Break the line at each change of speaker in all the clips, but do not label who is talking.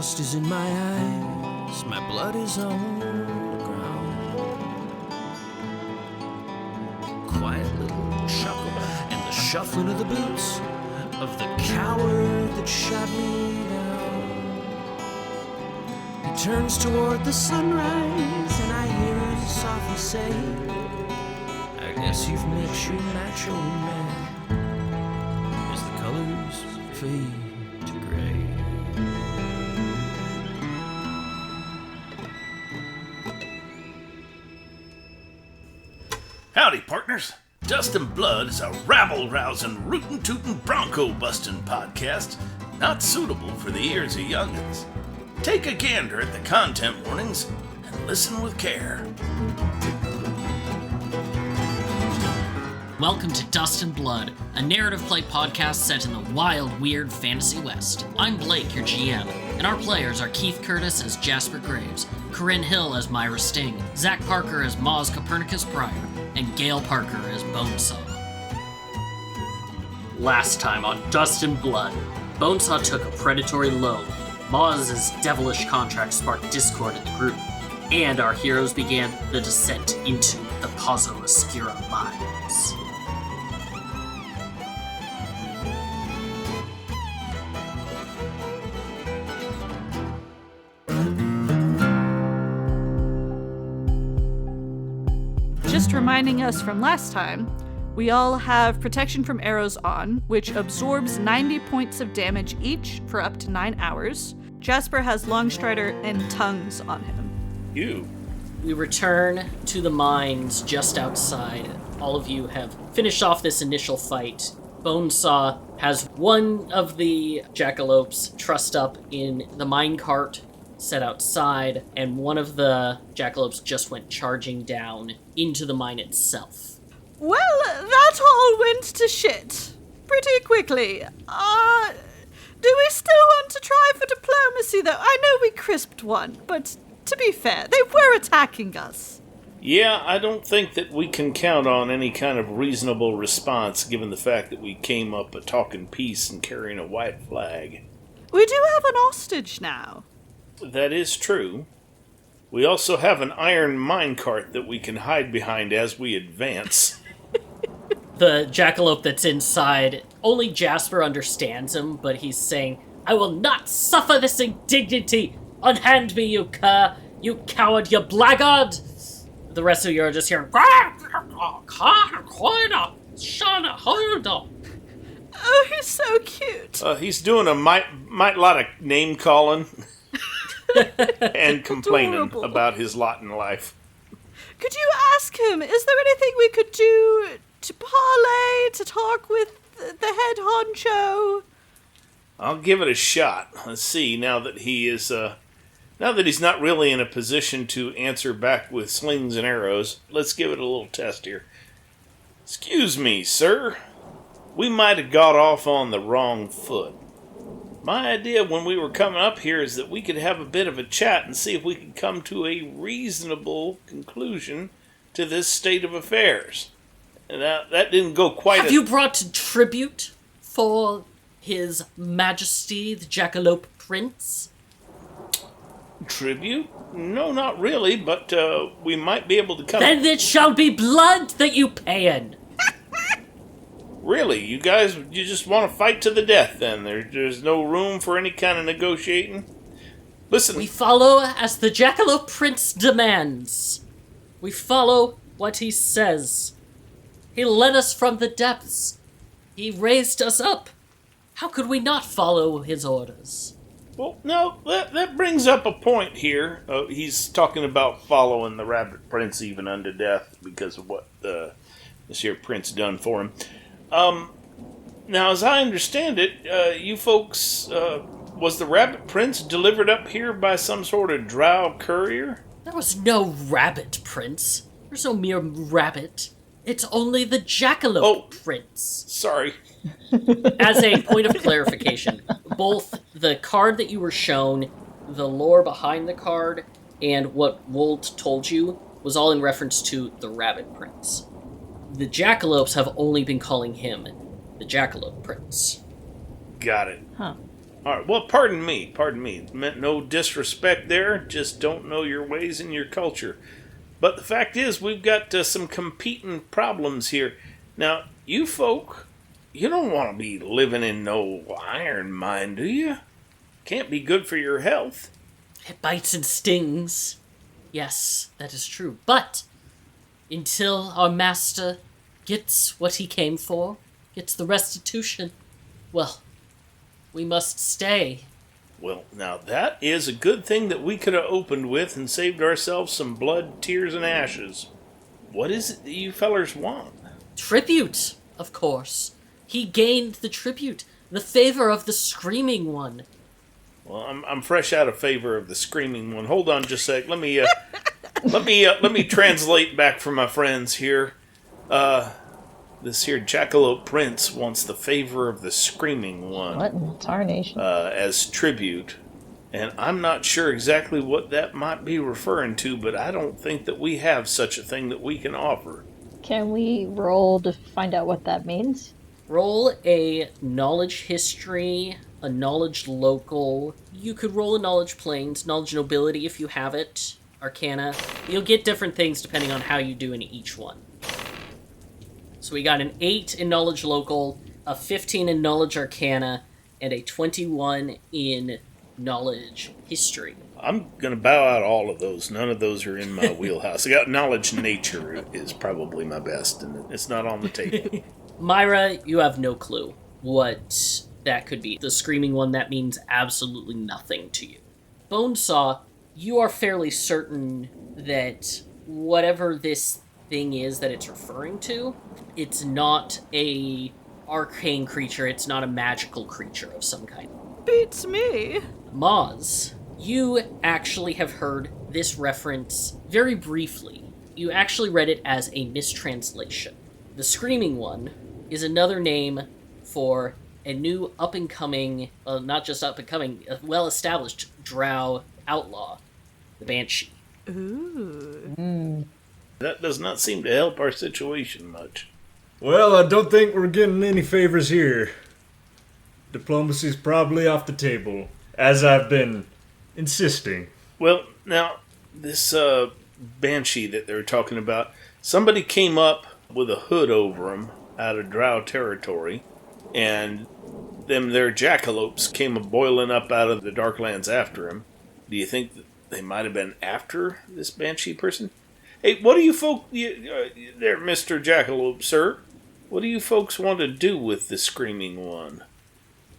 dust is in my eyes, my blood is on the ground. Quiet little chuckle and the shuffling of the boots of the coward that shot me down. He turns toward the sunrise and I hear him softly say, I guess you've met your macho man as the colors fade to gray.
Howdy, partners. Dust and Blood is a rabble-rousing, rootin'-tootin', bronco-bustin' podcast not suitable for the ears of youngins. Take a gander at the content warnings and listen with care.
Welcome to Dust and Blood, a narrative play podcast set in the wild, weird fantasy west. I'm Blake, your GM, and our players are Keith Curtis as Jasper Graves, Corinne Hill as Myra Sting, Zach Parker as Maz Copernicus Pryor, and Gail Parker as Bonesaw. Last time on Dust and Blood, Bonesaw took a predatory loan, Maz's devilish contract sparked discord in the group, and our heroes began the descent into the Pozo Oscuro mines.
Just reminding us from last time, we all have protection from arrows on, which absorbs 90 points of damage each for up to 9 hours. Jasper has Longstrider and Tongues on him.
You.
We return to the mines just outside. All of you have finished off this initial fight. Bonesaw has one of the jackalopes trussed up in the minecart set outside, and one of the jackalopes just went charging down into the mine itself.
Well, that all went to shit pretty quickly. Do we still want to try for diplomacy, though? I know we crisped one, but to be fair, they were attacking us.
Yeah, I don't think that we can count on any kind of reasonable response given the fact that we came up a talking peace and carrying a white flag.
We do have an hostage now.
That is true. We also have an iron minecart that we can hide behind as we advance.
The jackalope that's inside, only Jasper understands him, but he's saying, I will not suffer this indignity! Unhand me, you cur! You coward, you blackguard! The rest of you are just hearing,
Oh, he's so cute.
He's doing a lot of name-calling and complaining
Adorable.
about his lot in life.
Could you ask him, is there anything we could do to parlay, to talk with the head honcho?
I'll give it a shot. Let's see, now that he's not really in a position to answer back with slings and arrows, let's give it a little test here. Excuse me, sir. We might have got off on the wrong foot. My idea when we were coming up here is that we could have a bit of a chat and see if we could come to a reasonable conclusion to this state of affairs. And that didn't go quite.
Have you brought tribute for His Majesty, the Jackalope Prince?
Tribute? No, not really, but we might be able to come.
Then it shall be blood that you pay in.
Really? You guys, you just want to fight to the death then? There's no room for any kind of negotiating? Listen.
We follow as the Jackalope Prince demands. We follow what he says. He led us from the depths. He raised us up. How could we not follow his orders?
Well, no, that brings up a point here. He's talking about following the Rabbit Prince even unto death because of what this here prince done for him. Now, as I understand it, you folks, was the Rabbit Prince delivered up here by some sort of drow courier?
There was no Rabbit Prince. There's no mere rabbit. It's only the Jackalope Prince.
Sorry.
As a point of clarification, both the card that you were shown, the lore behind the card, and what Wold told you was all in reference to the Rabbit Prince. The Jackalopes have only been calling him the Jackalope Prince.
Got it.
Huh.
All right, well, pardon me. Meant no disrespect there, just don't know your ways and your culture. But the fact is, we've got some competing problems here. Now, you folk, you don't want to be living in no iron mine, do you? Can't be good for your health.
It bites and stings. Yes, that is true. But until our master gets what he came for, gets the restitution, well, we must stay.
Well, now that is a good thing that we could have opened with and saved ourselves some blood, tears, and ashes. What is it that you fellers want?
Tribute, of course. He gained the tribute, the favor of the Screaming One.
Well, I'm fresh out of favor of the Screaming One. Hold on just a sec. Let me translate back for my friends here. This here Jackalope Prince wants the favor of the Screaming One.
What in tarnation?
As tribute. And I'm not sure exactly what that might be referring to, but I don't think that we have such a thing that we can offer.
Can we roll to find out what that means?
Roll a knowledge history, a knowledge local. You could roll a knowledge planes, knowledge nobility if you have it, arcana. You'll get different things depending on how you do in each one. So we got an 8 in knowledge local, a 15 in knowledge arcana, and a 21 in knowledge history.
I'm going to bow out all of those. None of those are in my wheelhouse. I got knowledge nature is probably my best, and it's not on the table.
Myra, you have no clue what that could be. The Screaming One, that means absolutely nothing to you. Bonesaw, you are fairly certain that whatever this thing is that it's referring to, it's not a arcane creature, it's not a magical creature of some kind.
Beats me.
Maz, you actually have heard this reference very briefly. You actually read it as a mistranslation. The Screaming One is another name for a new up-and-coming, not just up-and-coming, a well-established drow outlaw, the Banshee.
Ooh.
That does not seem to help our situation much.
Well, I don't think we're getting any favors here. Diplomacy's probably off the table, as I've been insisting.
Well, now, this Banshee that they were talking about, somebody came up with a hood over him out of drow territory, and their jackalopes came a-boiling up out of the Darklands after him. Do you think that they might have been after this Banshee person? Hey, what do you folk... there, Mr. Jackalope, sir. What do you folks want to do with the Screaming One?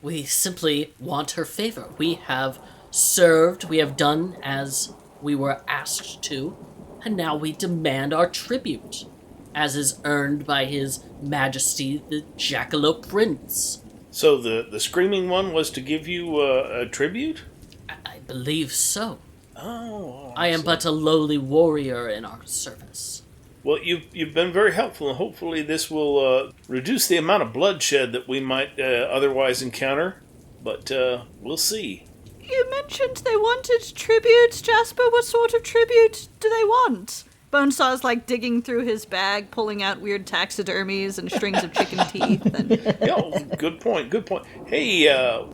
We simply want her favor. We have served, we have done as we were asked to, and now we demand our tribute, as is earned by His Majesty the Jackalope Prince.
So the Screaming One was to give you a tribute?
I believe so.
Oh,
I am but a lowly warrior in our service.
Well, you've been very helpful, and hopefully this will reduce the amount of bloodshed that we might otherwise encounter. But we'll see.
You mentioned they wanted tribute, Jasper. What sort of tribute do they want? Bonesaw's like digging through his bag, pulling out weird taxidermies and strings of chicken teeth. And
Good point. Hey,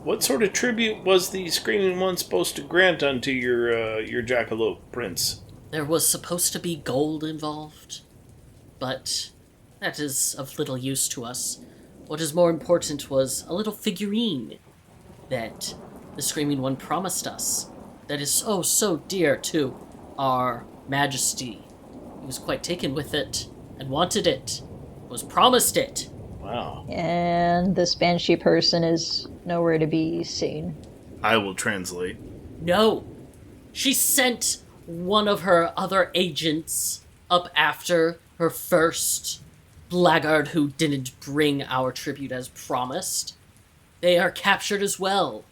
what sort of tribute was the Screaming One supposed to grant unto your Jackalope Prince?
There was supposed to be gold involved, but that is of little use to us. What is more important was a little figurine that the Screaming One promised us that is so dear to our Majesty. He was quite taken with it and wanted it, was promised it.
Wow.
And this Banshee person is nowhere to be seen.
I will translate.
No, she sent one of her other agents up after her first blackguard who didn't bring our tribute as promised. They are captured as well,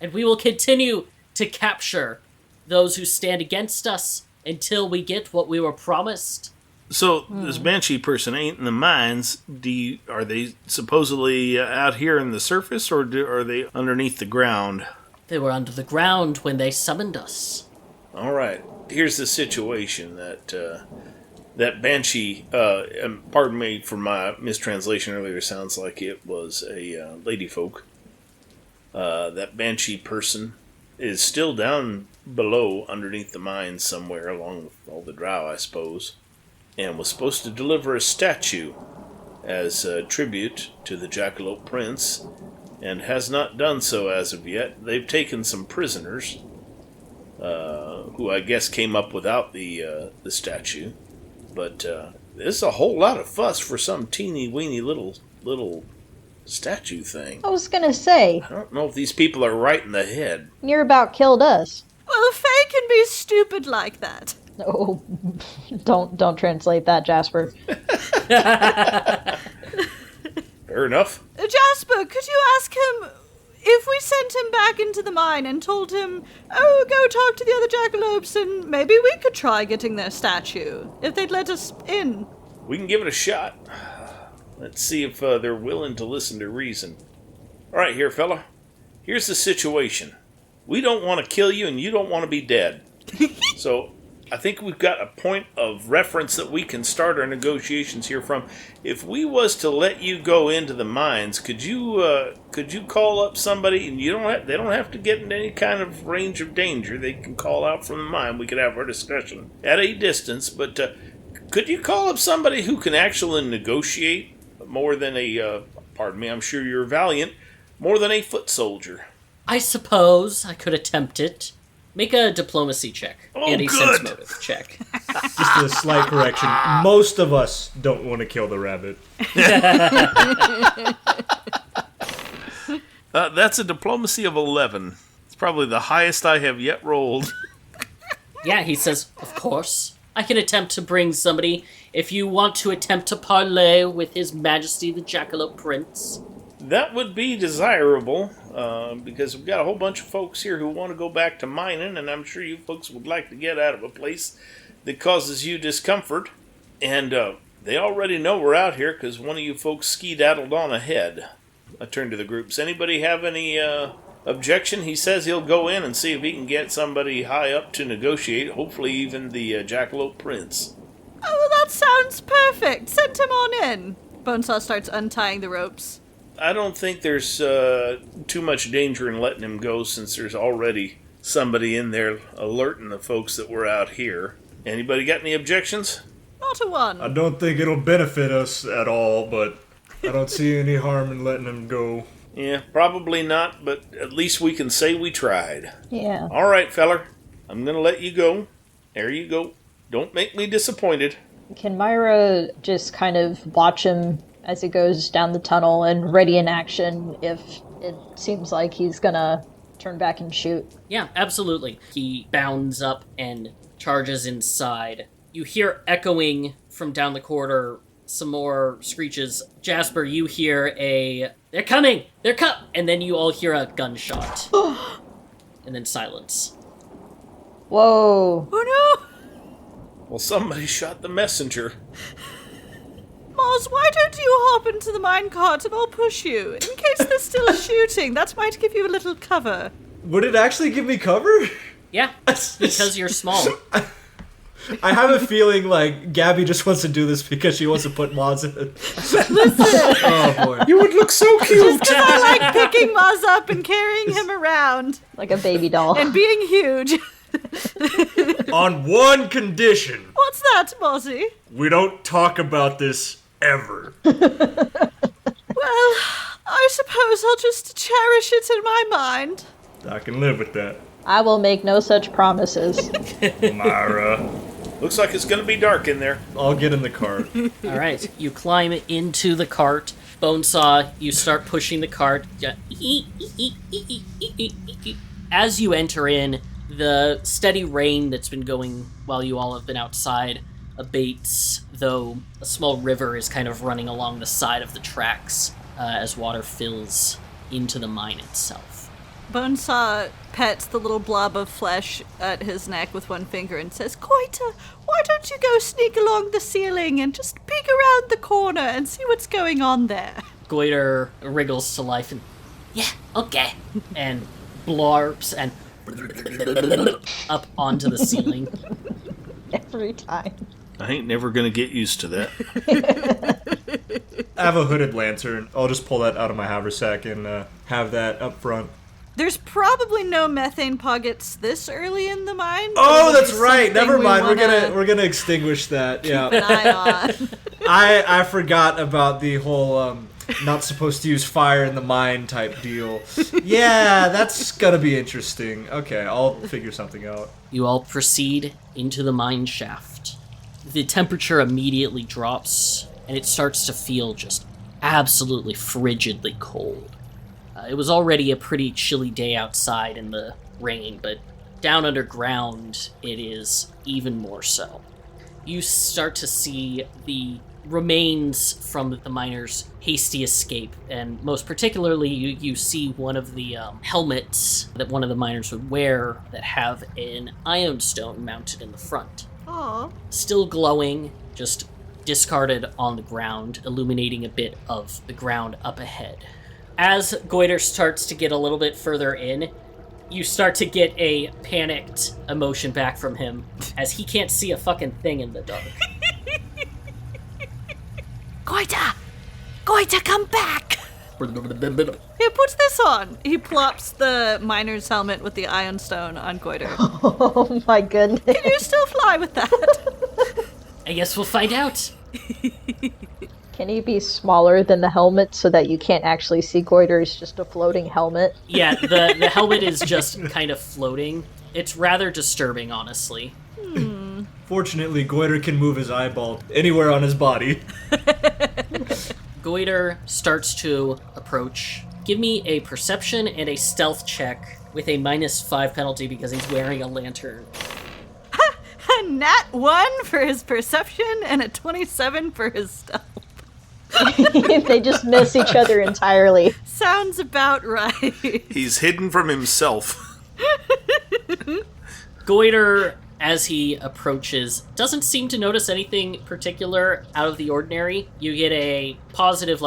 and we will continue to capture those who stand against us until we get what we were promised.
So this Banshee person ain't in the mines. Are they supposedly out here in the surface, or are they underneath the ground?
They were under the ground when they summoned us.
All right. Here's the situation that Banshee, pardon me for my mistranslation earlier, sounds like it was a lady folk. that banshee person is still down below underneath the mines somewhere along with all the drow, I suppose, and was supposed to deliver a statue as a tribute to the Jackalope Prince, and has not done so as of yet. They've taken some prisoners, who I guess came up without the statue, but there's a whole lot of fuss for some teeny-weeny little statue thing.
I was gonna say,
I don't know if these people are right in the head.
near about killed us.
Well, the Fae can be stupid like that.
Oh, don't translate that, Jasper.
Fair enough.
Jasper, could you ask him if we sent him back into the mine and told him, oh, go talk to the other jackalopes and maybe we could try getting their statue, if they'd let us in?
We can give it a shot. Let's see if they're willing to listen to reason. All right, here, fella. Here's the situation. We don't want to kill you, and you don't want to be dead. So I think we've got a point of reference that we can start our negotiations here from. If we was to let you go into the mines, could you call up somebody, and they don't have to get in any kind of range of danger. They can call out from the mine. We could have our discussion at a distance, but could you call up somebody who can actually negotiate more than a, pardon me, I'm sure you're valiant, more than a foot soldier?
I suppose I could attempt it. Make a diplomacy check.
Oh,
and a
good.
sense motive check.
Just a slight correction. Most of us don't want to kill the rabbit.
That's a diplomacy of 11. It's probably the highest I have yet rolled.
Yeah, he says, of course. I can attempt to bring somebody if you want to attempt to parley with His Majesty the Jackalope Prince.
That would be desirable, because we've got a whole bunch of folks here who want to go back to mining, and I'm sure you folks would like to get out of a place that causes you discomfort. And they already know we're out here because one of you folks ski-daddled on ahead. I turn to the groups. Anybody have any objection? He says he'll go in and see if he can get somebody high up to negotiate, hopefully even the Jackalope Prince.
Oh, well, that sounds perfect. Send him on in. Bonesaw starts untying the ropes.
I don't think there's too much danger in letting him go, since there's already somebody in there alerting the folks that we're out here. Anybody got any objections?
Not a one.
I don't think it'll benefit us at all, but I don't see any harm in letting him go.
Yeah, probably not, but at least we can say we tried.
Yeah.
All right, feller. I'm going to let you go. There you go. Don't make me disappointed.
Can Myra just kind of watch him as he goes down the tunnel and ready in action if it seems like he's gonna turn back and shoot?
Yeah, absolutely. He bounds up and charges inside. You hear echoing from down the corridor some more screeches. Jasper, you hear they're coming! They're and then you all hear a gunshot. And then silence.
Whoa.
Oh no!
Well, somebody shot the messenger.
Mars, why don't you hop into the minecart and I'll push you? In case they're still shooting, that might give you a little cover.
Would it actually give me cover?
Yeah, because you're small.
I have a feeling like Gabby just wants to do this because she wants to put Maz in it. Oh boy.
You would look so cute!
I like picking Maz up and carrying him around.
Like a baby doll.
And being huge.
On one condition.
What's that, Mozzie?
We don't talk about this ever.
Well, I suppose I'll just cherish it in my mind.
I can live with that.
I will make no such promises.
Myra.
Looks like it's going to be dark in there.
I'll get in the cart.
All right, you climb into the cart. Bonesaw, you start pushing the cart. As you enter in, the steady rain that's been going while you all have been outside abates, though a small river is kind of running along the side of the tracks as water fills into the mine itself.
Bonesaw pets the little blob of flesh at his neck with one finger and says, Goiter, why don't you go sneak along the ceiling and just peek around the corner and see what's going on there?
Goiter wriggles to life and, yeah, okay, and blarps and up onto the ceiling.
Every time.
I ain't never going to get used to that.
I have a hooded lantern. I'll just pull that out of my haversack and have that up front.
There's probably no methane pockets this early in the mine.
Oh, that's right.
Something
Never
we
mind.
wanna
We're gonna extinguish that.
keep
Yeah.
an eye on.
I forgot about the whole not supposed to use fire in the mine type deal. Yeah, that's gonna be interesting. Okay, I'll figure something out.
You all proceed into the mine shaft. The temperature immediately drops, and it starts to feel just absolutely frigidly cold. It was already a pretty chilly day outside in the rain, but down underground, it is even more so. You start to see the remains from the miners' hasty escape, and most particularly, you see one of the helmets that one of the miners would wear that have an ion stone mounted in the front.
Aw.
Still glowing, just discarded on the ground, illuminating a bit of the ground up ahead. As Goiter starts to get a little bit further in, you start to get a panicked emotion back from him, as he can't see a fucking thing in the dark.
Goiter! Goiter, come back! Here, put this on. He plops the miner's helmet with the ion stone on Goiter.
Oh my goodness.
Can you still fly with that?
I guess we'll find out.
Can he be smaller than the helmet so that you can't actually see Goiter? It's just a floating helmet.
Yeah, the helmet is just kind of floating. It's rather disturbing, honestly.
Fortunately, Goiter can move his eyeball anywhere on his body.
Goiter starts to approach. Give me a perception and a stealth check with a -5 penalty because he's wearing a lantern.
A nat 1 for his perception and a 27 for his stealth.
They just miss each other entirely.
Sounds about right.
He's hidden from himself.
Goiter, as he approaches, doesn't seem to notice anything particular out of the ordinary. You get a positive,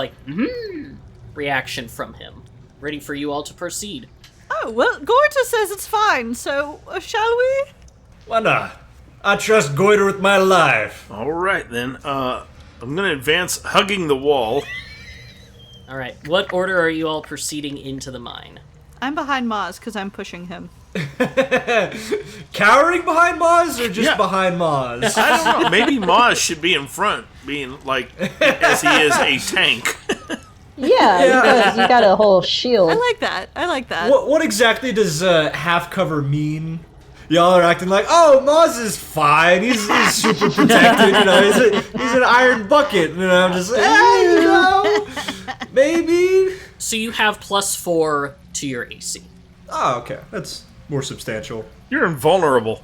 reaction from him. Ready for you all to proceed.
Oh, well, Goiter says it's fine, so shall we?
Why not? I trust Goiter with my life.
All right, then. I'm going to advance hugging the wall.
All right, what order are you all proceeding into the mine?
I'm behind Maz because I'm pushing him.
Cowering behind Maz or just
Yeah.
behind Maz?
I don't know. Maybe Maz should be in front, being like, as he is a tank.
Yeah, because you got a whole shield.
I like that.
What exactly does half cover mean? Y'all are acting like, oh, Maz is fine. He's super protected, you know. He's an iron bucket, and I'm just like, you know, maybe.
So you have +4 to your AC.
Oh, okay, that's more substantial.
You're invulnerable.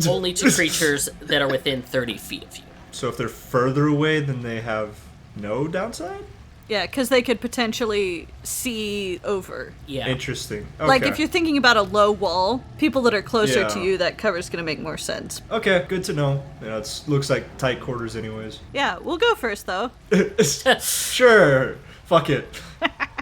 Only to creatures that are within 30 feet of you.
So if they're further away, then they have no downside?
Yeah, because they could potentially see over.
Yeah.
Interesting. Okay.
Like, if you're thinking about a low wall, people that are closer to
Yeah.
you, that cover's going to make more sense.
Okay, good to know. Yeah, it looks like tight quarters anyways.
Yeah, we'll go first, though.
Sure. Fuck it.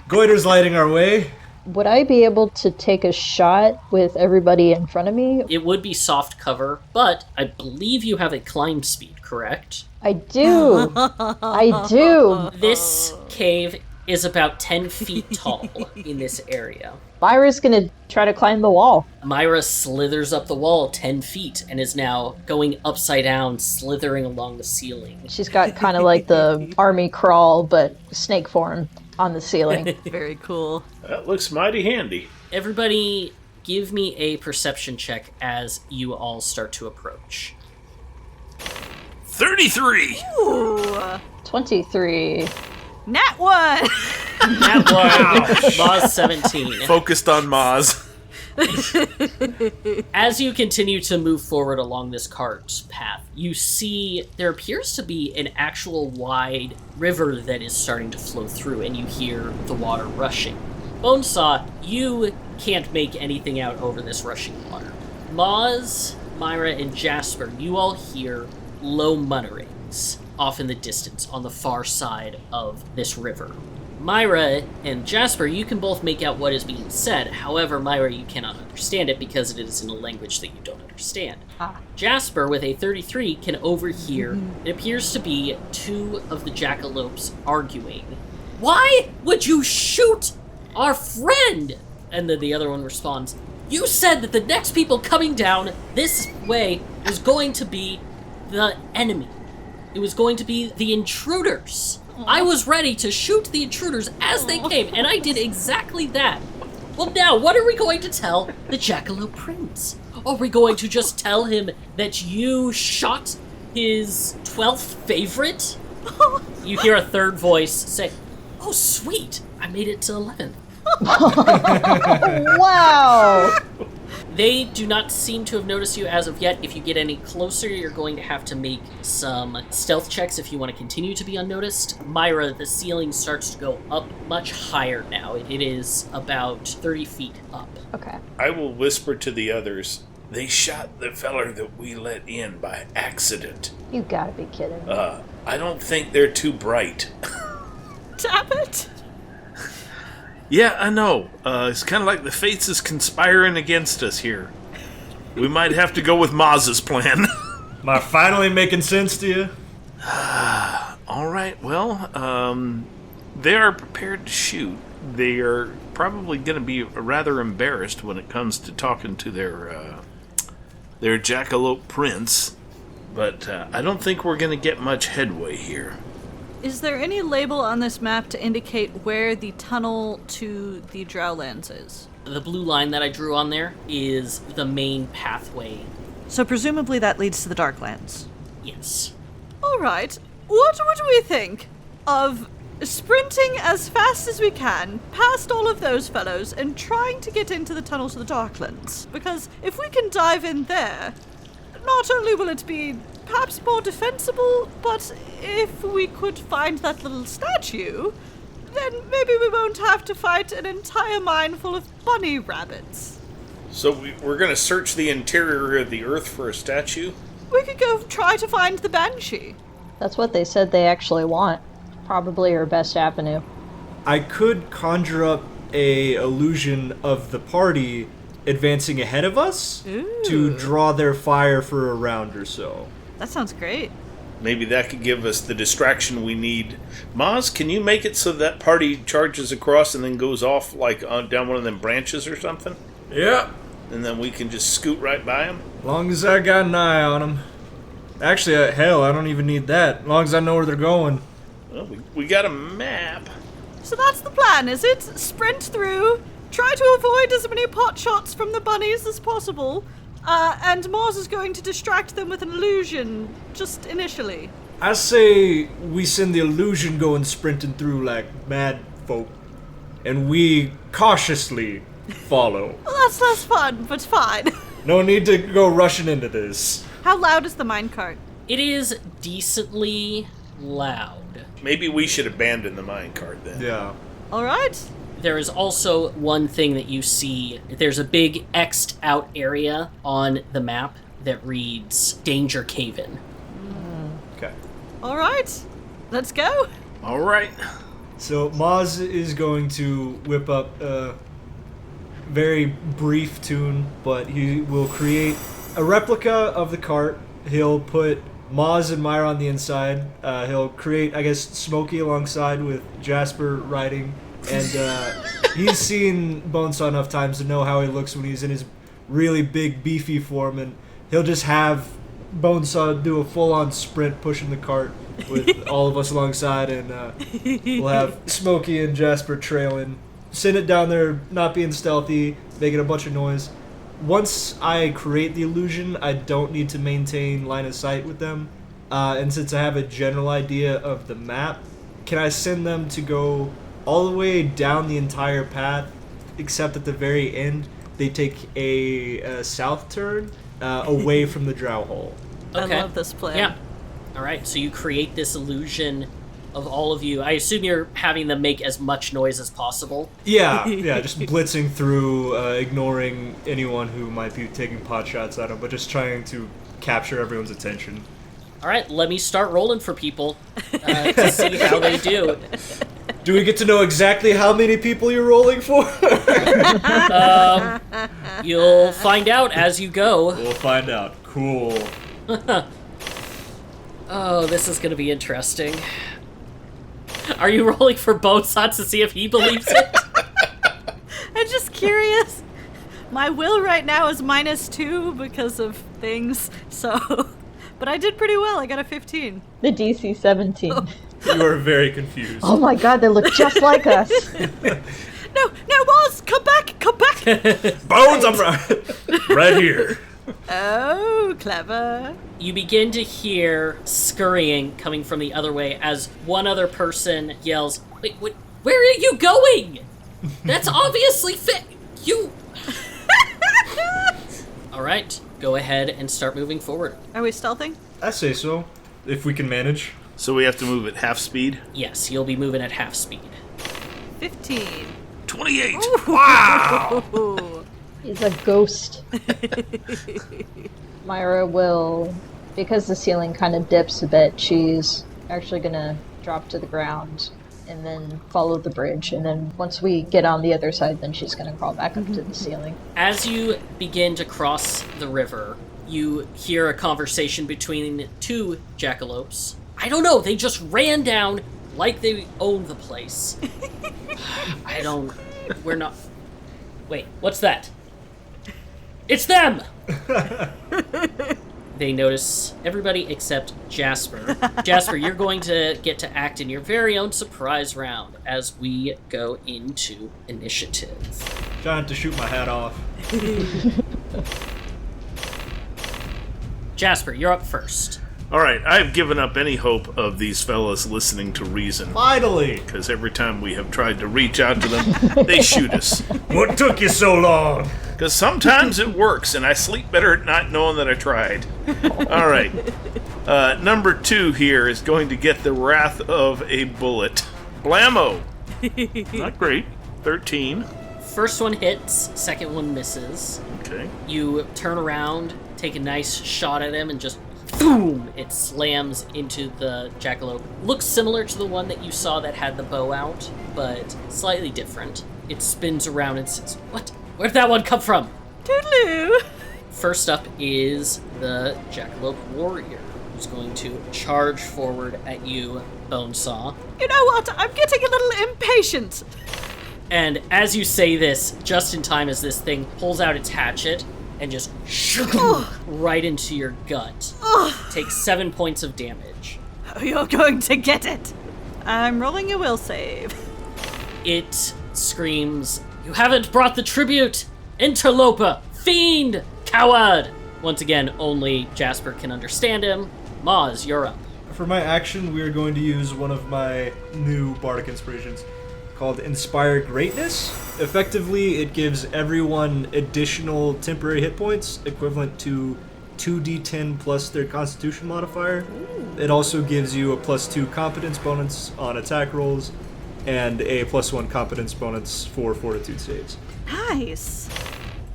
Goiter's lighting our way.
Would I be able to take a shot with everybody in front of me?
It would be soft cover, but I believe you have a climb speed, correct?
I do. I do.
This cave is about 10 feet tall in this area.
Myra's gonna try to climb the wall.
Myra slithers up the wall 10 feet and is now going upside down, slithering along the ceiling.
She's got kind of like the army crawl, but snake form on the ceiling.
Very cool.
That looks mighty handy.
Everybody, give me a perception check as you all start to approach.
33!
Ooh.
23.
Nat 1!
That one, Moz 17.
Focused on Maz.
As you continue to move forward along this cart path, you see there appears to be an actual wide river that is starting to flow through, and you hear the water rushing. Bonesaw, you can't make anything out over this rushing water. Moz, Myra, and Jasper, you all hear low mutterings off in the distance on the far side of this river. Myra and Jasper, you can both make out what is being said. However, Myra, you cannot understand it because it is in a language that you don't understand. Jasper, with a 33, can overhear. It appears to be two of the jackalopes arguing. Why would you shoot our friend? And then the other one responds, "You said that the next people coming down this way was going to be the enemy. It was going to be the intruders. I was ready to shoot the intruders as they came, and I did exactly that. Well, now, what are we going to tell the Jackalope Prince? Are we going to just tell him that you shot his 12th favorite?" You hear a third voice say, "Oh, sweet, I made it to 11th.
Wow!
They do not seem to have noticed you as of yet. If you get any closer, you're going to have to make some stealth checks if you want to continue to be unnoticed. Myra, the ceiling starts to go up much higher now. It is about 30 feet up.
Okay.
I will whisper to the others, "They shot the feller that we let in by accident.
You gotta be kidding me.
I don't think they're too bright."
Damn it!
Yeah, I know. It's kind of like the fates is conspiring against us here. We might have to go with Maz's plan.
Am I finally making sense to you?
All right, well, they are prepared to shoot. They are probably going to be rather embarrassed when it comes to talking to their Jackalope Prince, but I don't think we're going to get much headway here.
Is there any label on this map to indicate where the tunnel to the Drowlands is?
The blue line that I drew on there is the main pathway.
So presumably that leads to the Darklands.
Yes.
Alright, what would we think of sprinting as fast as we can past all of those fellows and trying to get into the tunnel to the Darklands? Because if we can dive in there, not only will it be perhaps more defensible, but if we could find that little statue, then maybe we won't have to fight an entire mine full of bunny rabbits.
So we're going to search the interior of the earth for a statue?
We could go try to find the Banshee.
That's what they said they actually want. Probably our best avenue.
I could conjure up a illusion of the party advancing ahead of us to draw their fire for a round or so.
That sounds great.
Maybe that could give us the distraction we need. Maz, can you make it so that party charges across and then goes off like down one of them branches or something?
Yeah.
And then we can just scoot right by them?
As long as I got an eye on them. Actually, hell, I don't even need that. As long as I know where they're going.
Well, we got a map.
So that's the plan, is it? Sprint through, try to avoid as many pot shots from the bunnies as possible, and Mars is going to distract them with an illusion, just initially.
I say we send the illusion going sprinting through like mad folk, and we cautiously follow.
Well, that's less fun, but fine.
No need to go rushing into this.
How loud is the minecart?
It is decently loud.
Maybe we should abandon the minecart then.
Yeah.
Alright.
There is also one thing that you see. There's a big X'd out area on the map that reads Danger Cave-In.
Okay.
Alright. Let's go.
All right.
So Maz is going to whip up a very brief tune, but he will create a replica of the cart. He'll put Maz and Myra on the inside. He'll create, I guess, Smokey alongside with Jasper riding. And he's seen Bonesaw enough times to know how he looks when he's in his really big, beefy form. And he'll just have Bonesaw do a full-on sprint pushing the cart with all of us alongside. And we'll have Smokey and Jasper trailing. Send it down there, not being stealthy, making a bunch of noise. Once I create the illusion, I don't need to maintain line of sight with them. And since I have a general idea of the map, can I send them to go all the way down the entire path, except at the very end, they take a south turn away from the drow hole?
Okay.
I love this plan.
Yeah. All right, so you create this illusion of all of you. I assume you're having them make as much noise as possible.
Yeah, just blitzing through, ignoring anyone who might be taking pot shots at them, but just trying to capture everyone's attention.
All right, let me start rolling for people to see how they do.
Do we get to know exactly how many people you're rolling for?
You'll find out as you go.
We'll find out. Cool.
Oh, this is going to be interesting. Are you rolling for Bonesaw to see if he believes it?
And just curious? My will right now is -2 because of things, so... But I did pretty well. I got a 15.
The DC 17.
You are very confused.
Oh my god, they look just like us.
No, Mars, come back!
Bones, I'm right here.
Oh, clever.
You begin to hear scurrying coming from the other way as one other person yells, "Wait, where are you going? That's obviously you." All right, go ahead and start moving forward.
Are we stealthing?
I say so, if we can manage.
So we have to move at half speed?
Yes, you'll be moving at half speed.
15.
28!
Wow!
He's a ghost. Myra will, because the ceiling kind of dips a bit, she's actually gonna drop to the ground and then follow the bridge. And then once we get on the other side, then she's gonna crawl back up to the ceiling.
As you begin to cross the river, you hear a conversation between two jackalopes. I don't know, they just ran down like they own the place. We're not... Wait, what's that? It's them! They notice everybody except Jasper. Jasper, you're going to get to act in your very own surprise round as we go into initiative.
Trying to shoot my hat off.
Jasper, you're up first.
Alright, I've given up any hope of these fellas listening to reason.
Finally!
Because every time we have tried to reach out to them, they shoot us.
What took you so long?
Because sometimes it works, and I sleep better at night knowing that I tried. Alright. Number 2 here is going to get the wrath of a bullet. Blammo! Not great. 13.
First one hits, second one misses.
Okay.
You turn around, take a nice shot at him, and just boom! It slams into the jackalope. Looks similar to the one that you saw that had the bow out, but slightly different. It spins around and says, "What? Where'd that one come from?"
Toodaloo!
First up is the jackalope warrior, who's going to charge forward at you, Bonesaw.
You know what? I'm getting a little impatient.
And as you say this, just in time as this thing pulls out its hatchet and just right into your gut. Takes 7 points of damage.
Oh, you're going to get it. I'm rolling a will save.
It screams, "You haven't brought the tribute! Interloper! Fiend! Coward!" Once again, only Jasper can understand him. Maz, you're up.
For my action, we are going to use one of my new bardic inspirations called Inspire Greatness. Effectively, it gives everyone additional temporary hit points equivalent to 2d10 plus their constitution modifier. Ooh. It also gives you a +2 competence bonus on attack rolls and a +1 competence bonus for fortitude saves.
Nice.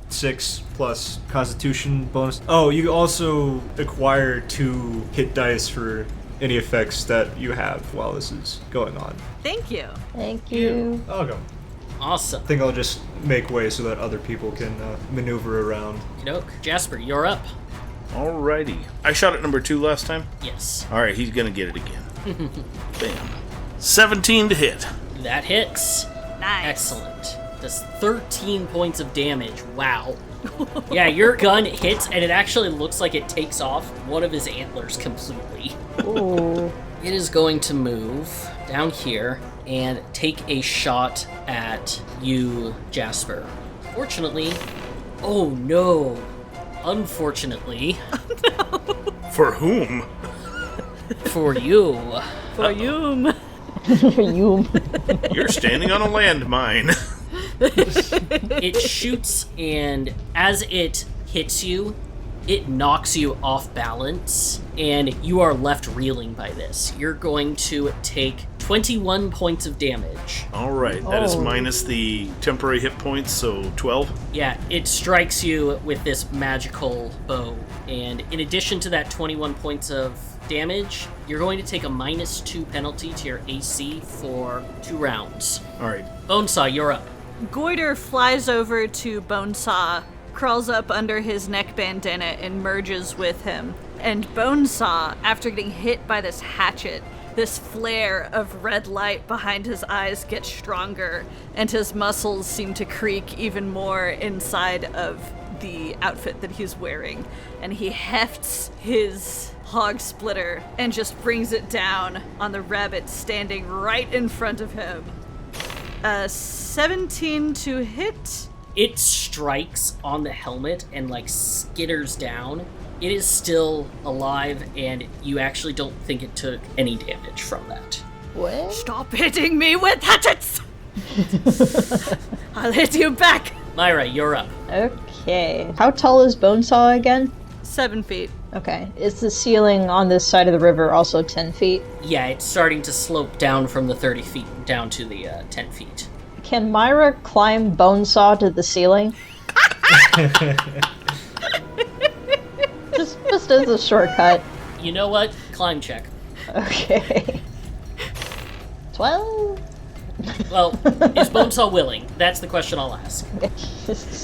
6 plus constitution bonus. Oh, you also acquire 2 hit dice for any effects that you have while this is going on.
Thank you.
Thank you.
Okay.
Awesome.
I think I'll just make way so that other people can maneuver around.
Okey-doke. Jasper, you're up.
Alrighty. I shot at number 2 last time?
Yes.
Alright, he's gonna get it again. Bam. 17 to hit.
That hits.
Nice.
Excellent. Does 13 points of damage. Wow. Yeah, your gun hits, and it actually looks like it takes off one of his antlers completely.
Ooh.
It is going to move down here and take a shot at you, Jasper. Fortunately... Oh, no. Unfortunately...
For whom?
For you.
For you.
For you.
You're standing on a landmine.
It shoots, and as it hits you, it knocks you off balance, and you are left reeling by this. You're going to take 21 points of damage.
Alright, that is minus the temporary hit points, so 12.
Yeah, it strikes you with this magical bow, and in addition to that 21 points of damage, you're going to take a -2 penalty to your AC for 2 rounds.
Alright.
Bonesaw, you're up.
Goiter flies over to Bonesaw, crawls up under his neck bandana and merges with him. And Bonesaw, after getting hit by this hatchet, This flare of red light behind his eyes gets stronger, and his muscles seem to creak even more inside of the outfit that he's wearing. And he hefts his hog splitter and just brings it down on the rabbit standing right in front of him. 17 to hit.
It strikes on the helmet and, like, skitters down. It is still alive, and you actually don't think it took any damage from that.
What?
Stop hitting me with hatchets! I'll hit you back!
Myra, you're up.
Okay. How tall is Bonesaw again?
7 feet.
Okay. Is the ceiling on this side of the river also 10 feet?
Yeah, it's starting to slope down from the 30 feet down to the 10 feet.
Can Myra climb Bonesaw to the ceiling? just as a shortcut.
You know what? Climb check.
Okay. 12?
Well, is Bonesaw willing? That's the question I'll ask.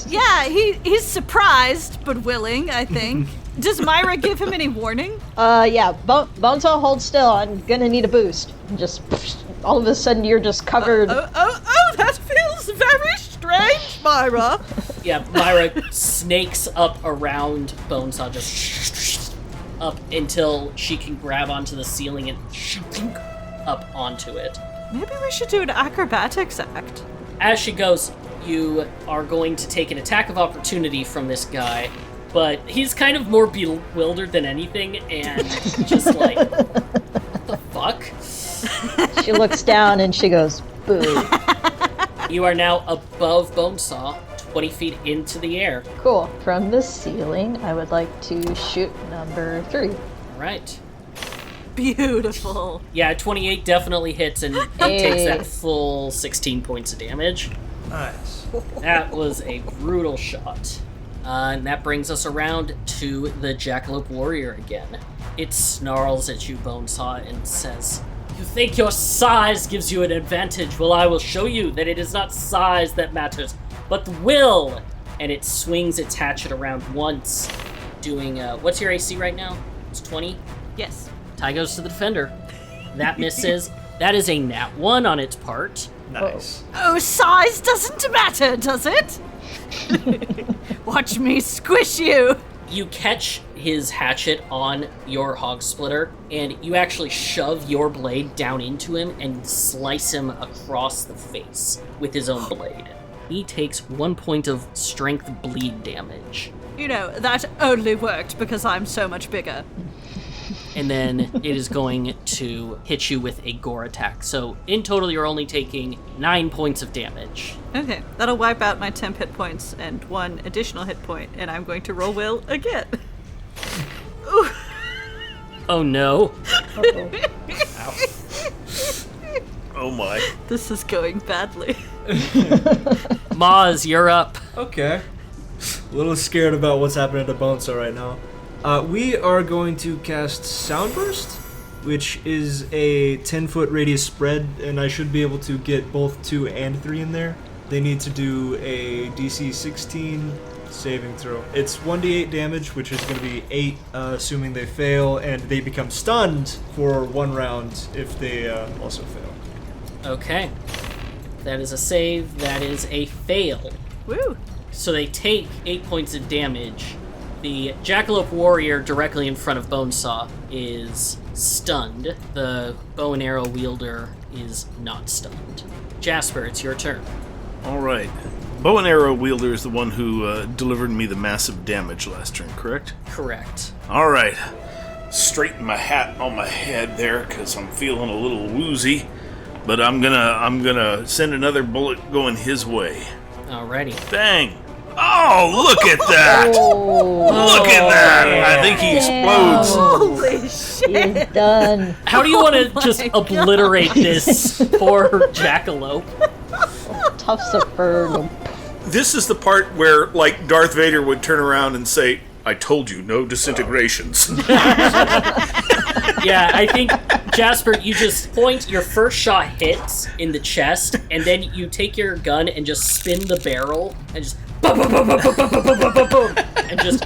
Yeah, he's surprised, but willing, I think. Does Myra give him any warning?
Yeah. Bonesaw, hold still. I'm gonna need a boost. And just all of a sudden, you're just covered.
Oh, that feels very strange, Myra.
Yeah, Myra snakes up around Bonesaw, just up until she can grab onto the ceiling and up onto it.
Maybe we should do an acrobatics act.
As she goes, you are going to take an attack of opportunity from this guy, but he's kind of more bewildered than anything, and just like, what the fuck?
She looks down and she goes, boo.
You are now above Bonesaw, 20 feet into the air.
Cool. From the ceiling, I would like to shoot number 3.
All right.
Beautiful.
Yeah, 28 definitely hits, and it takes that full 16 points of damage.
Nice.
That was a brutal shot. And that brings us around to the Jackalope Warrior again. It snarls at you, Bonesaw, and says, "You think your size gives you an advantage? Well, I will show you that it is not size that matters, but will!" And it swings its hatchet around once, doing, what's your AC right now? It's 20?
Yes.
Tie goes to the defender. That misses. That is a nat 1 on its part.
Nice.
Oh, size doesn't matter, does it? Watch me squish you.
You catch his hatchet on your hog splitter, and you actually shove your blade down into him and slice him across the face with his own blade. He takes 1 point of strength bleed damage.
You know, that only worked because I'm so much bigger.
And then it is going to hit you with a gore attack. So in total, you're only taking 9 points of damage.
Okay, that'll wipe out my temp hit points and 1 additional hit point, and I'm going to roll will again. Ooh.
Oh no.
Oh my.
This is going badly.
Maz, you're up.
Okay. A little scared about what's happening to Bonesaw right now. We are going to cast Soundburst, which is a 10-foot radius spread, and I should be able to get both 2 and 3 in there. They need to do a DC 16 saving throw. It's 1d8 damage, which is going to be 8, assuming they fail, and they become stunned for 1 round if they also fail.
Okay. That is a save. That is a fail.
Woo.
So they take 8 points of damage. The Jackalope Warrior directly in front of Bonesaw is stunned. The bow and arrow wielder is not stunned. Jasper, it's your turn.
All right. Bow and arrow wielder is the one who delivered me the massive damage last turn, correct?
Correct.
All right. Straighten my hat on my head there because I'm feeling a little woozy, but I'm gonna send another bullet going his way.
Alrighty.
Bang! Oh, look at that! Look at that! I think he explodes.
Holy shit.
He's done.
How do you want to just obliterate this poor Jackalope?
Tufts of fur.
This is the part where, like, Darth Vader would turn around and say, "I told you, no disintegrations."
Yeah, I think, Jasper, you just point, your first shot hits in the chest, and then you take your gun and just spin the barrel, and just boom, boom, boom, boom, boom, boom, boom, boom, boom, boom, and just,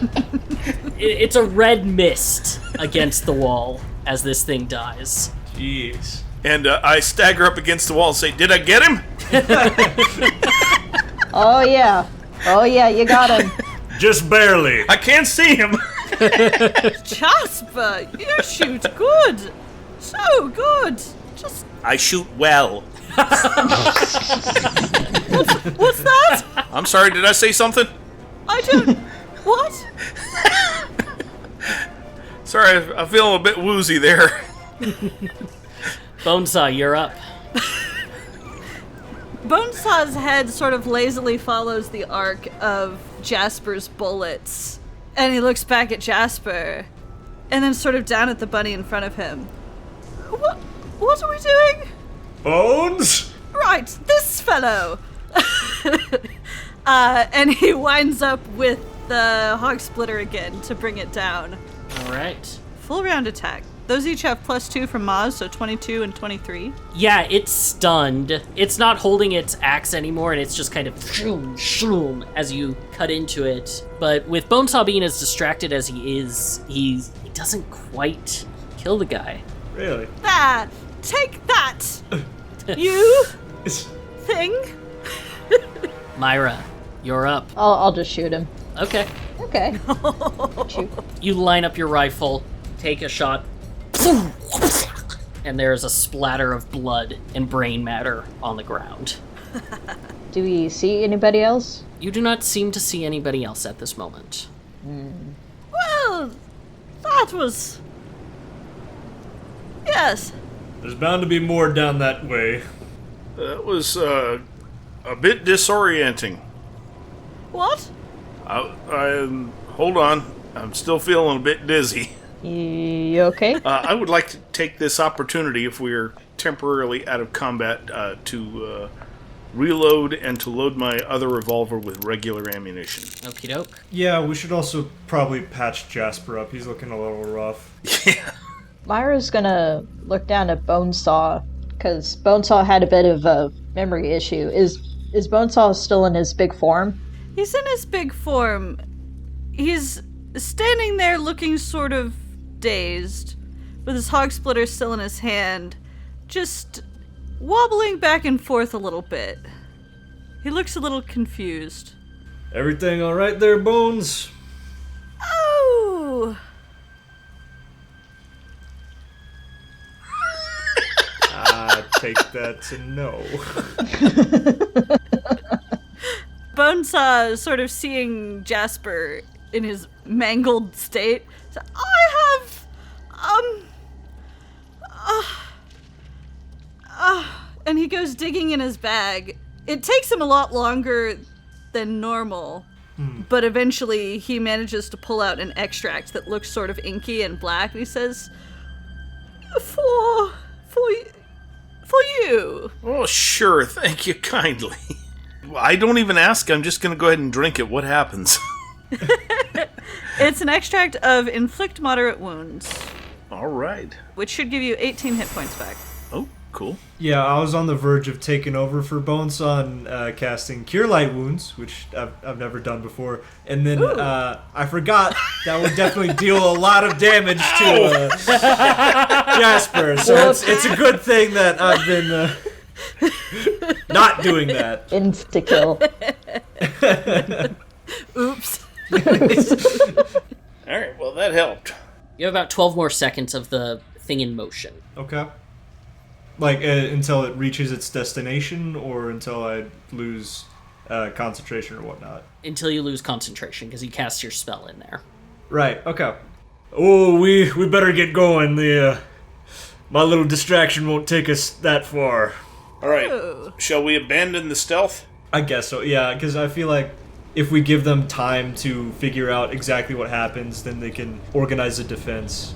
it's a red mist against the wall as this thing dies.
Jeez.
And I stagger up against the wall and say, "Did I get him?"
Oh yeah, you got him.
Just barely.
I can't see him.
Jasper, you shoot good. So good. Just
I shoot well.
what's that?
I'm sorry, did I say something?
I don't. What?
Sorry, I'm feeling a bit woozy there.
Bonesaw, you're up.
Bonesaw's head sort of lazily follows the arc of Jasper's bullets, and he looks back at Jasper, and then sort of down at the bunny in front of him. What are we doing?
Bones?
Right, this fellow! And he winds up with the Hog Splitter again to bring it down.
Alright.
Full round attack. Those each have +2 from Maz, so 22 and 23.
Yeah, it's stunned. It's not holding its axe anymore, and it's just kind of shroom, shroom as you cut into it. But with Bonesaw being as distracted as he is, he doesn't quite kill the guy.
Really?
There! Take that! You thing!
Myra, you're up.
I'll just shoot him.
Okay.
Okay. Shoot.
You line up your rifle, take a shot, and there's a splatter of blood and brain matter on the ground.
Do we see anybody else?
You do not seem to see anybody else at this moment.
Well, that was... Yes.
There's bound to be more down that way.
That was a bit disorienting.
What?
Hold on. I'm still feeling a bit dizzy.
You okay?
I would like to take this opportunity, if we're temporarily out of combat, to reload and to load my other revolver with regular ammunition.
Okie doke.
Yeah, we should also probably patch Jasper up. He's looking a little rough.
Yeah.
Myra's gonna look down at Bonesaw, because Bonesaw had a bit of a memory issue. Is Bonesaw still in his big form?
He's in his big form. He's standing there looking sort of dazed, with his hog splitter still in his hand, just wobbling back and forth a little bit. He looks a little confused.
Everything all right there, Bones?
Oh!
I take that to no.
Bonesaw, sort of seeing Jasper in his mangled state, says, I have, and he goes digging in his bag. It takes him a lot longer than normal, but eventually he manages to pull out an extract that looks sort of inky and black, and he says, for you.
Oh, sure. Thank you kindly. I don't even ask. I'm just going to go ahead and drink it. What happens?
It's an extract of inflict moderate wounds,
All right.
which should give you 18 hit points back.
Oh, cool.
Yeah, I was on the verge of taking over for Bonesaw and casting Cure Light Wounds, which I've never done before. And then I forgot that would definitely deal a lot of damage to Jasper. So it's a good thing that I've been not doing that.
Insta-kill.
Oops.
All right. Well, that helped.
You have about 12 more seconds of the thing in motion.
Okay. Like, until it reaches its destination, or until I lose concentration or whatnot?
Until you lose concentration, because you cast your spell in there.
Right, okay. Oh, we better get going. My little distraction won't take us that far.
All right.
Ooh.
Shall we abandon the stealth?
I guess so, yeah, because I feel like if we give them time to figure out exactly what happens, then they can organize a defense.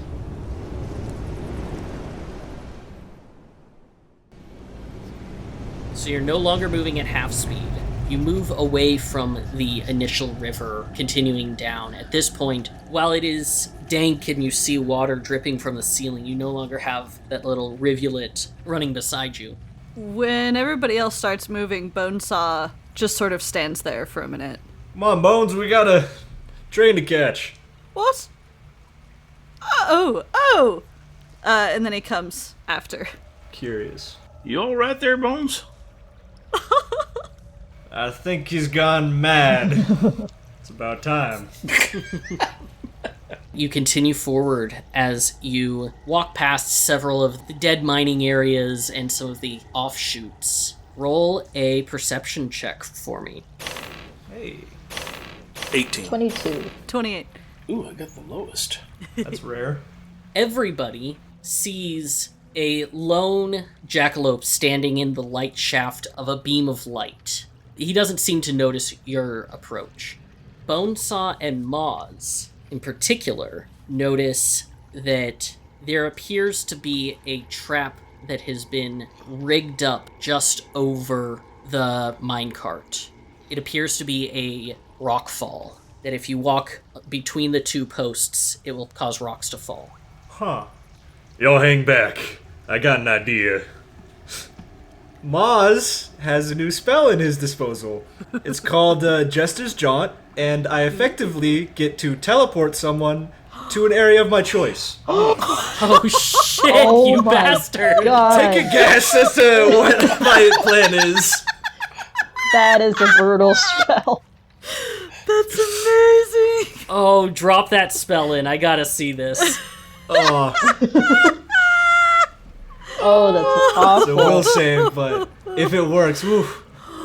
So you're no longer moving at half speed. You move away from the initial river, continuing down. At this point, while it is dank and you see water dripping from the ceiling, you no longer have that little rivulet running beside you.
When everybody else starts moving, Bonesaw just sort of stands there for a minute.
Come on, Bones, we got a train to catch.
What? Oh! And then he comes after.
Curious.
You all right there, Bones?
I think he's gone mad. It's about time.
You continue forward as you walk past several of the dead mining areas and some of the offshoots. Roll a perception check for me.
Hey,
18.
22.
28.
Ooh, I got the lowest.
that's rare.
Everybody sees a lone jackalope standing in the light shaft of a beam of light. He doesn't seem to notice your approach. Bonesaw and Moz, in particular, notice that there appears to be a trap that has been rigged up just over the minecart. It appears to be a rockfall, that if you walk between the two posts, it will cause rocks to fall.
Huh. Y'all hang back. I got an idea. Moz has a new spell in his disposal. It's called Jester's Jaunt, and I effectively get to teleport someone to an area of my choice.
Oh shit,
Oh
you
my
bastard!
God.
Take a guess as to what my plan is.
That is a brutal spell.
That's amazing!
Oh, drop that spell in. I gotta see this.
Oh,
Oh, that's
it's a
awful.
will save, but if it works, woo.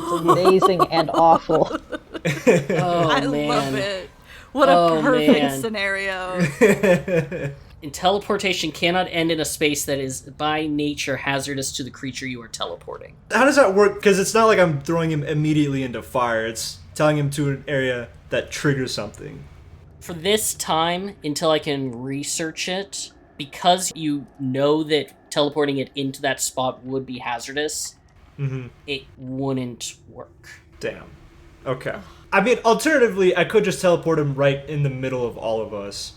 It's amazing and awful.
Oh,
I
man.
love it. What
Oh,
a perfect
man.
scenario.
And teleportation cannot end in a space that is by nature hazardous to the creature you are teleporting.
How does that work? Because it's not like I'm throwing him immediately into fire. It's telling him to an area that triggers something.
For this time, until I can research it, because you know that teleporting it into that spot would be hazardous, it wouldn't work.
Damn. Okay. I mean, alternatively, I could just teleport him right in the middle of all of us.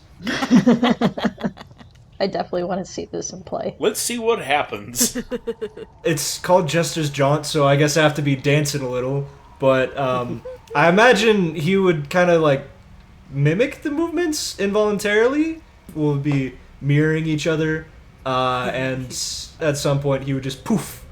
I definitely want to see this in play.
Let's see what happens.
It's called Jester's Jaunt, so I guess I have to be dancing a little. But I imagine he would kind of like mimic the movements involuntarily. We'll be mirroring each other, and at some point he would just poof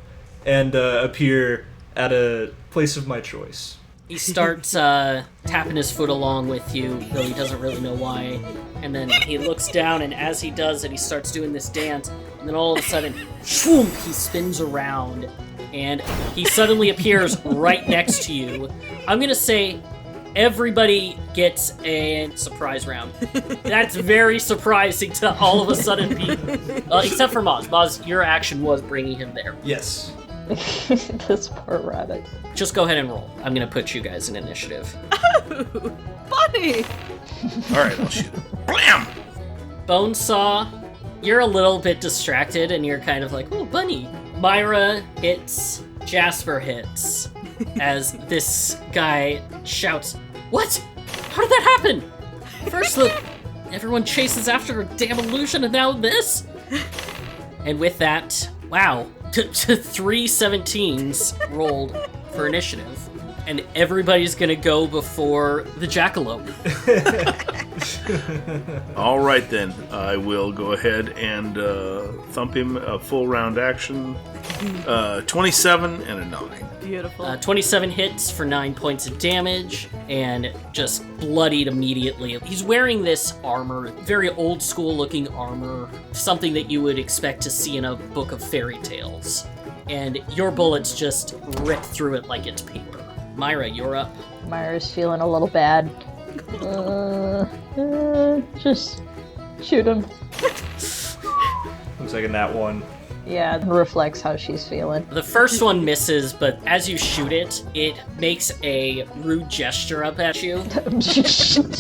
and appear at a place of my choice.
He starts tapping his foot along with you, though he doesn't really know why. And then he looks down, and as he does it, he starts doing this dance. And then all of a sudden, shwoom, he spins around, and he suddenly appears right next to you. I'm gonna say everybody gets a surprise round. That's very surprising to all of a sudden be... except for Moz. Moz, your action was bringing him there.
Yes.
This poor rabbit.
Just go ahead and roll. I'm gonna put you guys in initiative.
Funny!
All right, I'll shoot him. Blam!
Bonesaw, you're a little bit distracted and you're kind of like, oh, bunny. Myra hits, Jasper hits, as this guy shouts, what? How did that happen? First everyone chases after a damn illusion and now this? And with that, wow, 3 17s rolled for initiative. And everybody's gonna go before the jackalope.
All right, then. I will go ahead and thump him a full round action. 27 and a 9.
Beautiful.
27 hits for 9 points of damage, and just bloodied immediately. He's wearing this armor, very old school looking armor, something that you would expect to see in a book of fairy tales. And your bullets just rip through it like it's paper. Myra, you're up.
Myra's feeling a little bad. Just shoot him.
Looks like a nat 1.
Yeah, it reflects how she's feeling.
The first one misses, but as you shoot it, it makes a rude gesture up at you.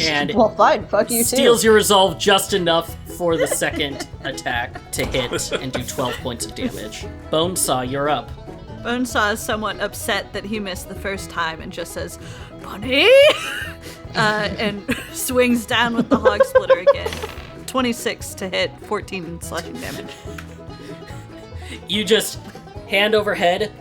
And
well, fine, fuck you too.
steals your resolve just enough for the second attack to hit and do 12 points of damage. Bonesaw, you're up.
Bonesaw is somewhat upset that he missed the first time and just says, Bunny! And swings down with the hog splitter again. 26 to hit, 14 slashing damage.
You just, hand over head,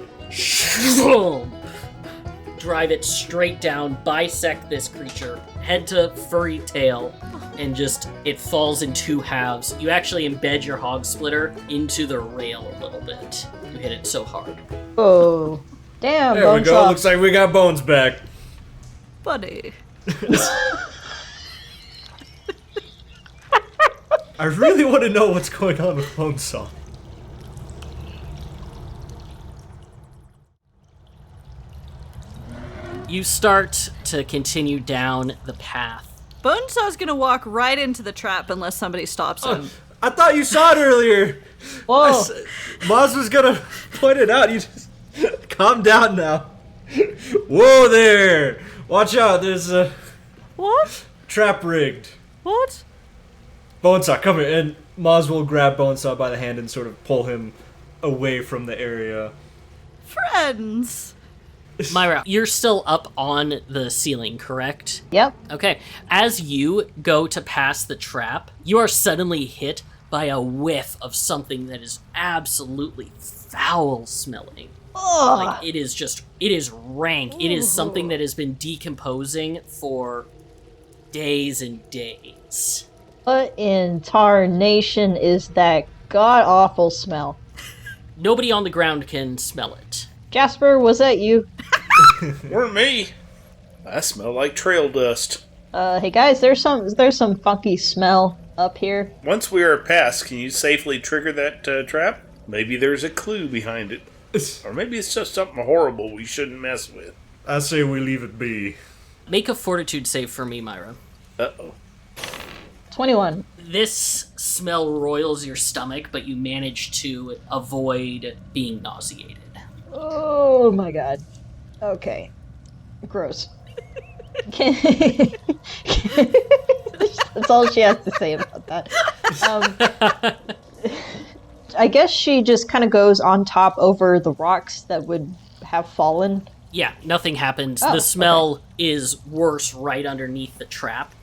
drive it straight down, bisect this creature, head to furry tail, and just it falls in two halves. You actually embed your hog splitter into the rail a little bit. You hit it so hard.
Oh, damn!
There we go.
Bonesaw.
Looks like we got Bones back.
Buddy.
I really want to know what's going on with Bonesaw.
You start to continue down the path.
Bonesaw's gonna walk right into the trap unless somebody stops him.
I thought you saw it earlier.
Whoa!
Maz was gonna point it out. You just calm down now. Whoa there! Watch out. There's a
What?
trap rigged.
What?
Bonesaw, come here. And Maz will grab Bonesaw by the hand and sort of pull him away from the area.
Friends.
Myra, you're still up on the ceiling, correct?
Yep.
Okay. As you go to pass the trap, you are suddenly hit by a whiff of something that is absolutely foul smelling.
Ugh.
Like, it is rank. It is something that has been decomposing for days and days.
What in tarnation is that god-awful smell?
Nobody on the ground can smell it.
Jasper, was that you?
Or me. I smell like trail dust.
Hey guys, there's some funky smell up here.
Once we are past, can you safely trigger that trap? Maybe there's a clue behind it. Or maybe it's just something horrible we shouldn't mess with.
I say we leave it be.
Make a fortitude save for me, Myra.
Uh-oh.
21.
This smell roils your stomach, but you manage to avoid being nauseated.
Oh my god. Okay. Gross. That's all she has to say about that. I guess she just kind of goes on top over the rocks that would have fallen.
Yeah, nothing happens.
Oh,
the smell is worse right underneath the trap.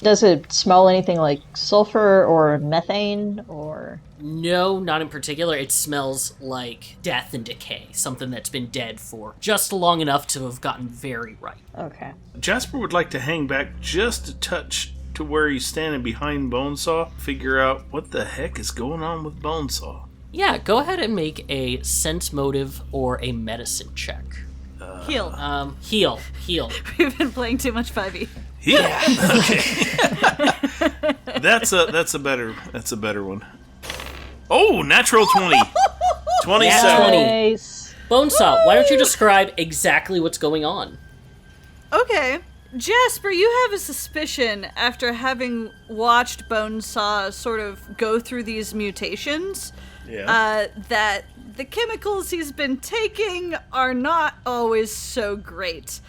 Does it smell anything like sulfur or methane or...
No, not in particular. It smells like death and decay, something that's been dead for just long enough to have gotten very ripe.
Okay.
Jasper would like to hang back just a touch to where he's standing behind Bonesaw, figure out what the heck is going on with Bonesaw.
Yeah, go ahead and make a sense motive or a medicine check.
Heal.
Heal.
We've been playing too much 5e.
Yeah. Okay. That's a better one. Oh, natural 20. 27.
Yeah. 20.
Nice.
Bonesaw, why don't you describe exactly what's going on?
Okay. Jasper, you have a suspicion after having watched Bonesaw sort of go through these mutations that the chemicals he's been taking are not always so great.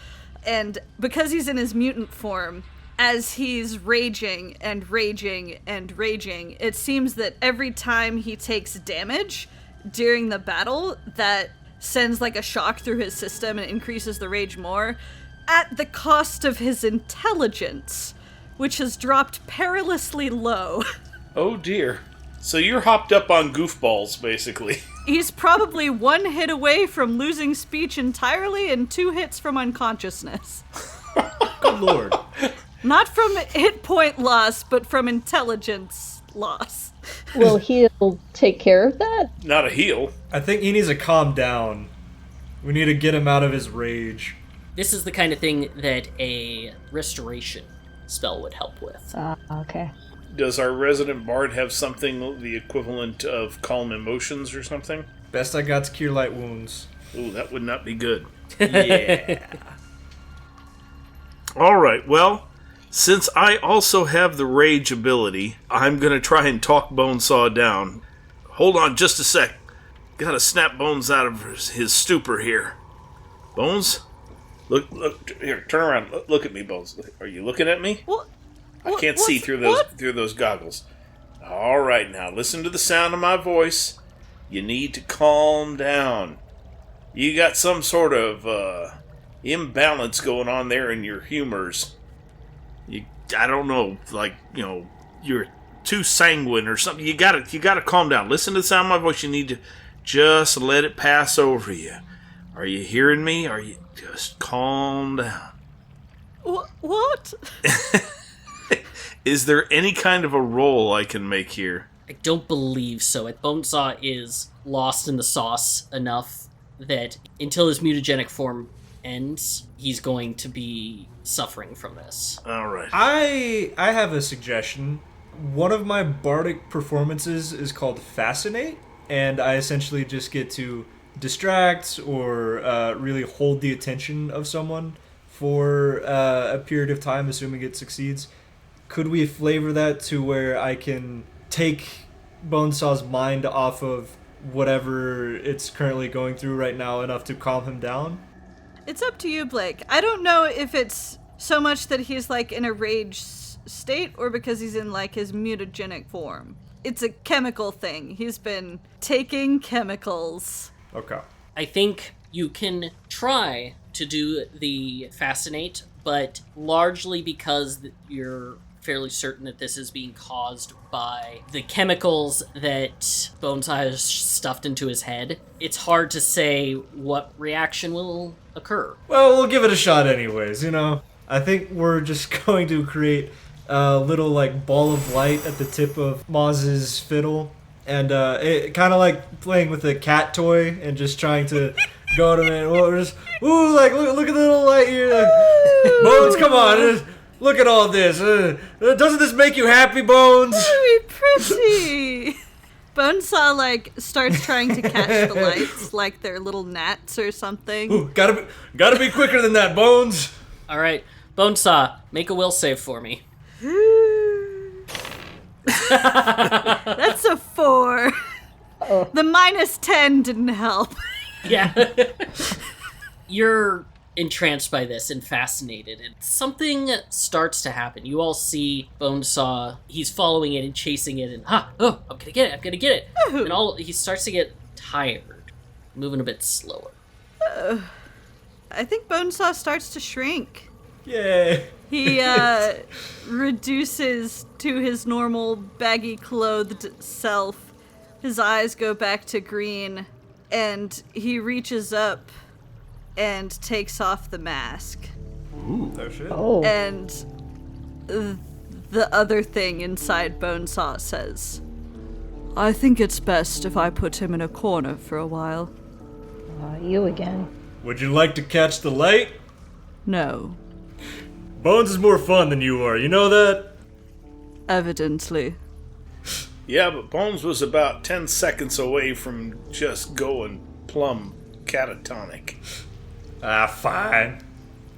And because he's in his mutant form, as he's raging and raging and raging, it seems that every time he takes damage during the battle, that sends like a shock through his system and increases the rage more, at the cost of his intelligence, which has dropped perilously low.
Oh dear. So you're hopped up on goofballs, basically.
He's probably 1 hit away from losing speech entirely and 2 hits from unconsciousness.
Good lord.
Not from hit point loss, but from intelligence loss.
Will heal take care of that?
Not a heal.
I think he needs to calm down. We need to get him out of his rage.
This is the kind of thing that a restoration spell would help with.
Okay.
Does our resident bard have something the equivalent of calm emotions or something?
Best I got's cure light wounds.
Ooh, that would not be good.
Yeah.
Alright, well, since I also have the rage ability, I'm going to try and talk Bonesaw down. Hold on just a sec. Gotta snap Bones out of his stupor here. Bones? Look, here, turn around. Look at me, Bones. Are you looking at me?
What?
I can't see through those goggles. All right, now listen to the sound of my voice. You need to calm down. You got some sort of imbalance going on there in your humors. I don't know, like, you know, you're too sanguine or something. You gotta calm down. Listen to the sound of my voice. You need to just let it pass over you. Are you hearing me? Are you just calm down?
What?
Is there any kind of a roll I can make here?
I don't believe so. Bonesaw is lost in the sauce enough that until his mutagenic form ends, he's going to be suffering from this.
All right.
I have a suggestion. One of my bardic performances is called Fascinate, and I essentially just get to distract or really hold the attention of someone for a period of time, assuming it succeeds. Could we flavor that to where I can take Bonesaw's mind off of whatever it's currently going through right now enough to calm him down?
It's up to you, Blake. I don't know if it's so much that he's like in a rage state or because he's in like his mutagenic form. It's a chemical thing. He's been taking chemicals.
Okay.
I think you can try to do the Fascinate, but largely because you're fairly certain that this is being caused by the chemicals that Bonesaw has stuffed into his head, it's hard to say what reaction will occur.
Well, we'll give it a shot anyways, I think we're just going to create a little, like, ball of light at the tip of Moz's fiddle, and it kind of like playing with a cat toy and just trying to go to it. We're just, ooh, like, look at the little light here. Like, Bones, come on. Look at all this. Doesn't this make you happy, Bones?
Very pretty. Bonesaw, like, starts trying to catch the lights like they're little gnats or something.
Ooh, gotta be quicker than that, Bones.
All right, Bonesaw, make a will save for me.
That's a 4.
Oh.
The -10 didn't help.
Yeah. You're entranced by this and fascinated, and something starts to happen. You all see Bonesaw, he's following it and chasing it, and I'm gonna get it. And he starts to get tired, moving a bit slower.
I think Bonesaw starts to shrink.
Yay.
He reduces to his normal baggy clothed self. His eyes go back to green, and he reaches up and takes off the mask.
Ooh, oh shit.
Oh.
And the other thing inside Bonesaw says, I think it's best if I put him in a corner for a while.
You again.
Would you like to catch the light?
No.
Bones is more fun than you are, you know that?
Evidently.
Yeah, but Bones was about 10 seconds away from just going plumb catatonic.
Ah, fine.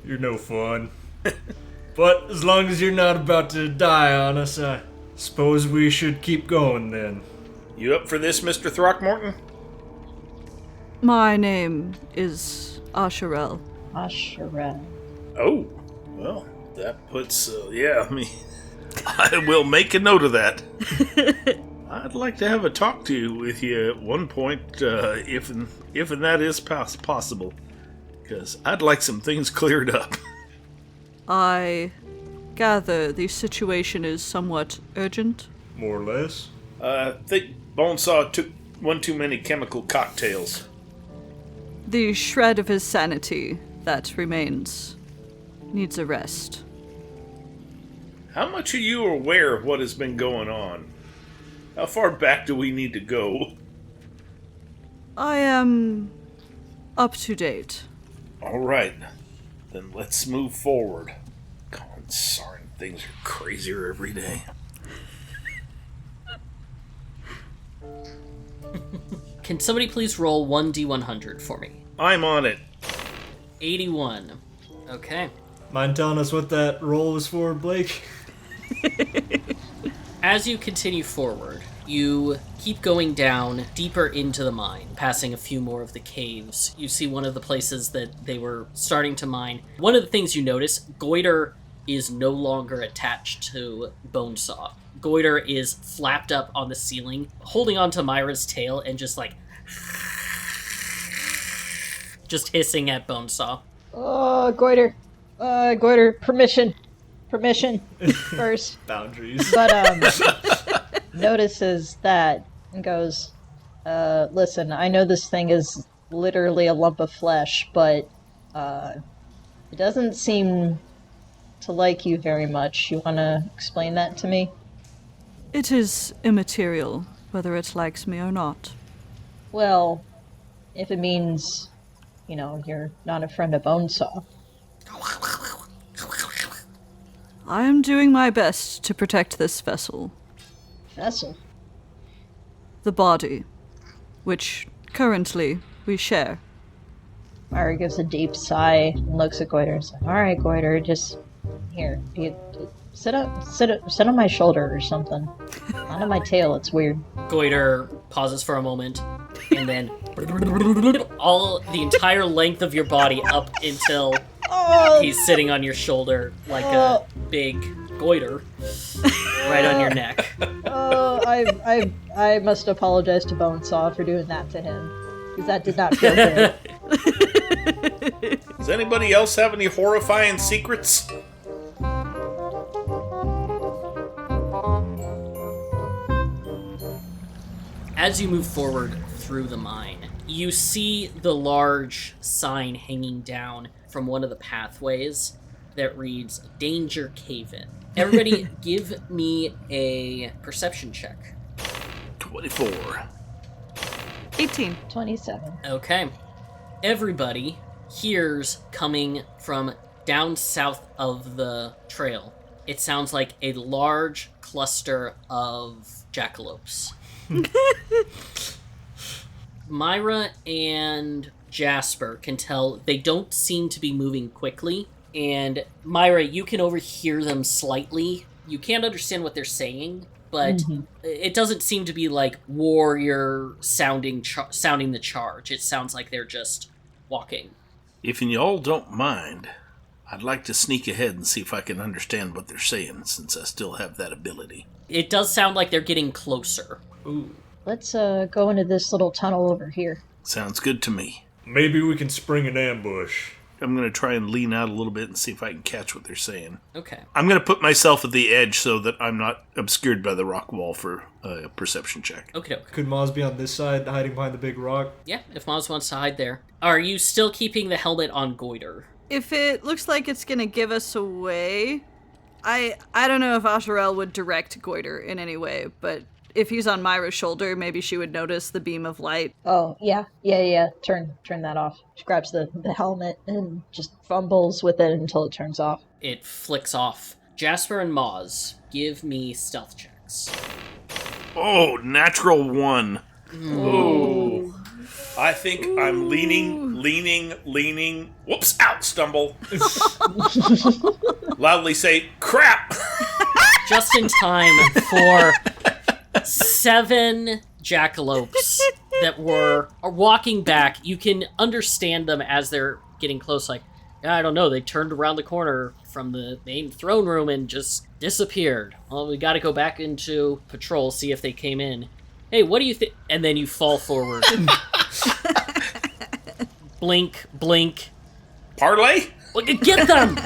You're no fun. But as long as you're not about to die on us, I suppose we should keep going then.
You up for this, Mr. Throckmorton?
My name is Asharel.
Asharel.
Oh, well, that puts, I will make a note of that. I'd like to have a talk with you at one point, if that is possible. Because I'd like some things cleared up.
I gather the situation is somewhat urgent.
More or less.
I think Bonesaw took one too many chemical cocktails.
The shred of his sanity that remains needs a rest.
How much are you aware of what has been going on? How far back do we need to go?
I am up to date.
Alright, then let's move forward. God, sorry, things are crazier every day.
Can somebody please roll 1d100 for me?
I'm on it.
81. Okay.
Mind telling us what that roll was for, Blake?
As you continue forward, you keep going down deeper into the mine, passing a few more of the caves. You see one of the places that they were starting to mine. One of the things you notice, Goiter is no longer attached to Bonesaw. Goiter is flapped up on the ceiling, holding onto Myra's tail and just hissing at Bonesaw.
Oh, Goiter. Goiter, permission first.
Boundaries.
But, notices that and goes, listen, I know this thing is literally a lump of flesh, but, it doesn't seem to like you very much. You want to explain that to me?
It is immaterial whether it likes me or not.
Well, if it means, you're not a friend of Bonesaw.
I am doing my best to protect this vessel.
Vessel?
The body, which currently we share.
Myra gives a deep sigh and looks at Goiter and says, "All right, Goiter, just here. Sit on my shoulder or something. Not on my tail. It's weird."
Goiter pauses for a moment, and then the entire length of your body up until he's sitting on your shoulder like a big goiter right on your neck.
I must apologize to Bonesaw for doing that to him, because that did not feel good.
Does anybody else have any horrifying secrets?
As you move forward through the mine, you see the large sign hanging down from one of the pathways that reads, "Danger Cave In." Everybody give me a perception check.
24.
18.
27.
Okay. Everybody hears coming from down south of the trail. It sounds like a large cluster of jackalopes. Myra and Jasper can tell they don't seem to be moving quickly. And Myra, you can overhear them slightly. You can't understand what they're saying, but it doesn't seem to be like warrior sounding the charge. It sounds like they're just walking.
If you all don't mind, I'd like to sneak ahead and see if I can understand what they're saying, since I still have that ability.
It does sound like they're getting closer.
Ooh.
Let's go into this little tunnel over here.
Sounds good to me.
Maybe we can spring an ambush.
I'm going to try and lean out a little bit and see if I can catch what they're saying.
Okay.
I'm going to put myself at the edge so that I'm not obscured by the rock wall for a perception check.
Okay.
Could Maz be on this side, hiding behind the big rock?
Yeah, if Maz wants to hide there. Are you still keeping the helmet on Goiter?
If it looks like it's gonna give us away, I don't know if Asharel would direct Goiter in any way, but if he's on Myra's shoulder, maybe she would notice the beam of light.
Oh, yeah. Turn that off. She grabs the helmet and just fumbles with it until it turns off.
It flicks off. Jasper and Maz, give me stealth checks.
Oh, natural 1. Ooh. I think I'm leaning. Whoops, out, stumble. Loudly say, crap!
Just in time for 7 jackalopes that are walking back. You can understand them as they're getting close, like, I don't know, they turned around the corner from the main throne room and just disappeared. Well, we gotta go back into patrol, see if they came in. Hey, what do you think? And then you fall forward. Blink, blink.
Parlay?
Get them!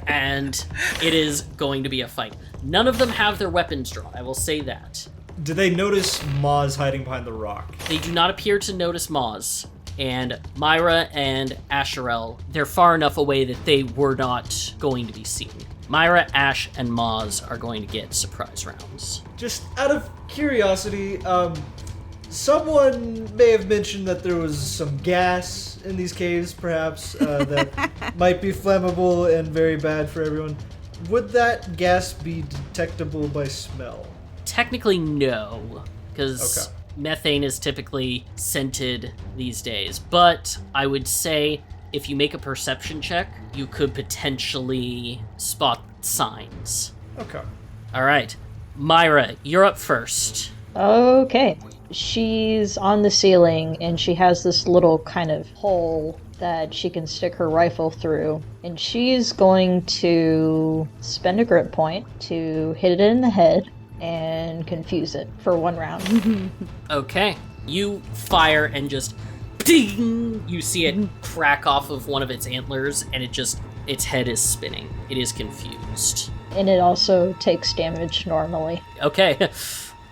And it is going to be a fight. None of them have their weapons drawn, I will say that.
Do they notice Maz hiding behind the rock?
They do not appear to notice Maz. And Myra and Asharel, they're far enough away that they were not going to be seen. Myra, Ash, and Maz are going to get surprise rounds.
Just out of curiosity, someone may have mentioned that there was some gas in these caves, perhaps, that might be flammable and very bad for everyone. Would that gas be detectable by smell?
Technically, no, because methane is typically scented these days. But I would say if you make a perception check, you could potentially spot signs.
Okay.
All right. Myra, you're up first.
Okay. She's on the ceiling, and she has this little kind of hole that she can stick her rifle through. And she's going to spend a grip point to hit it in the head and confuse it for 1 round.
Okay. You fire and just ding! You see it crack off of one of its antlers, and its head is spinning. It is confused.
And it also takes damage normally.
Okay.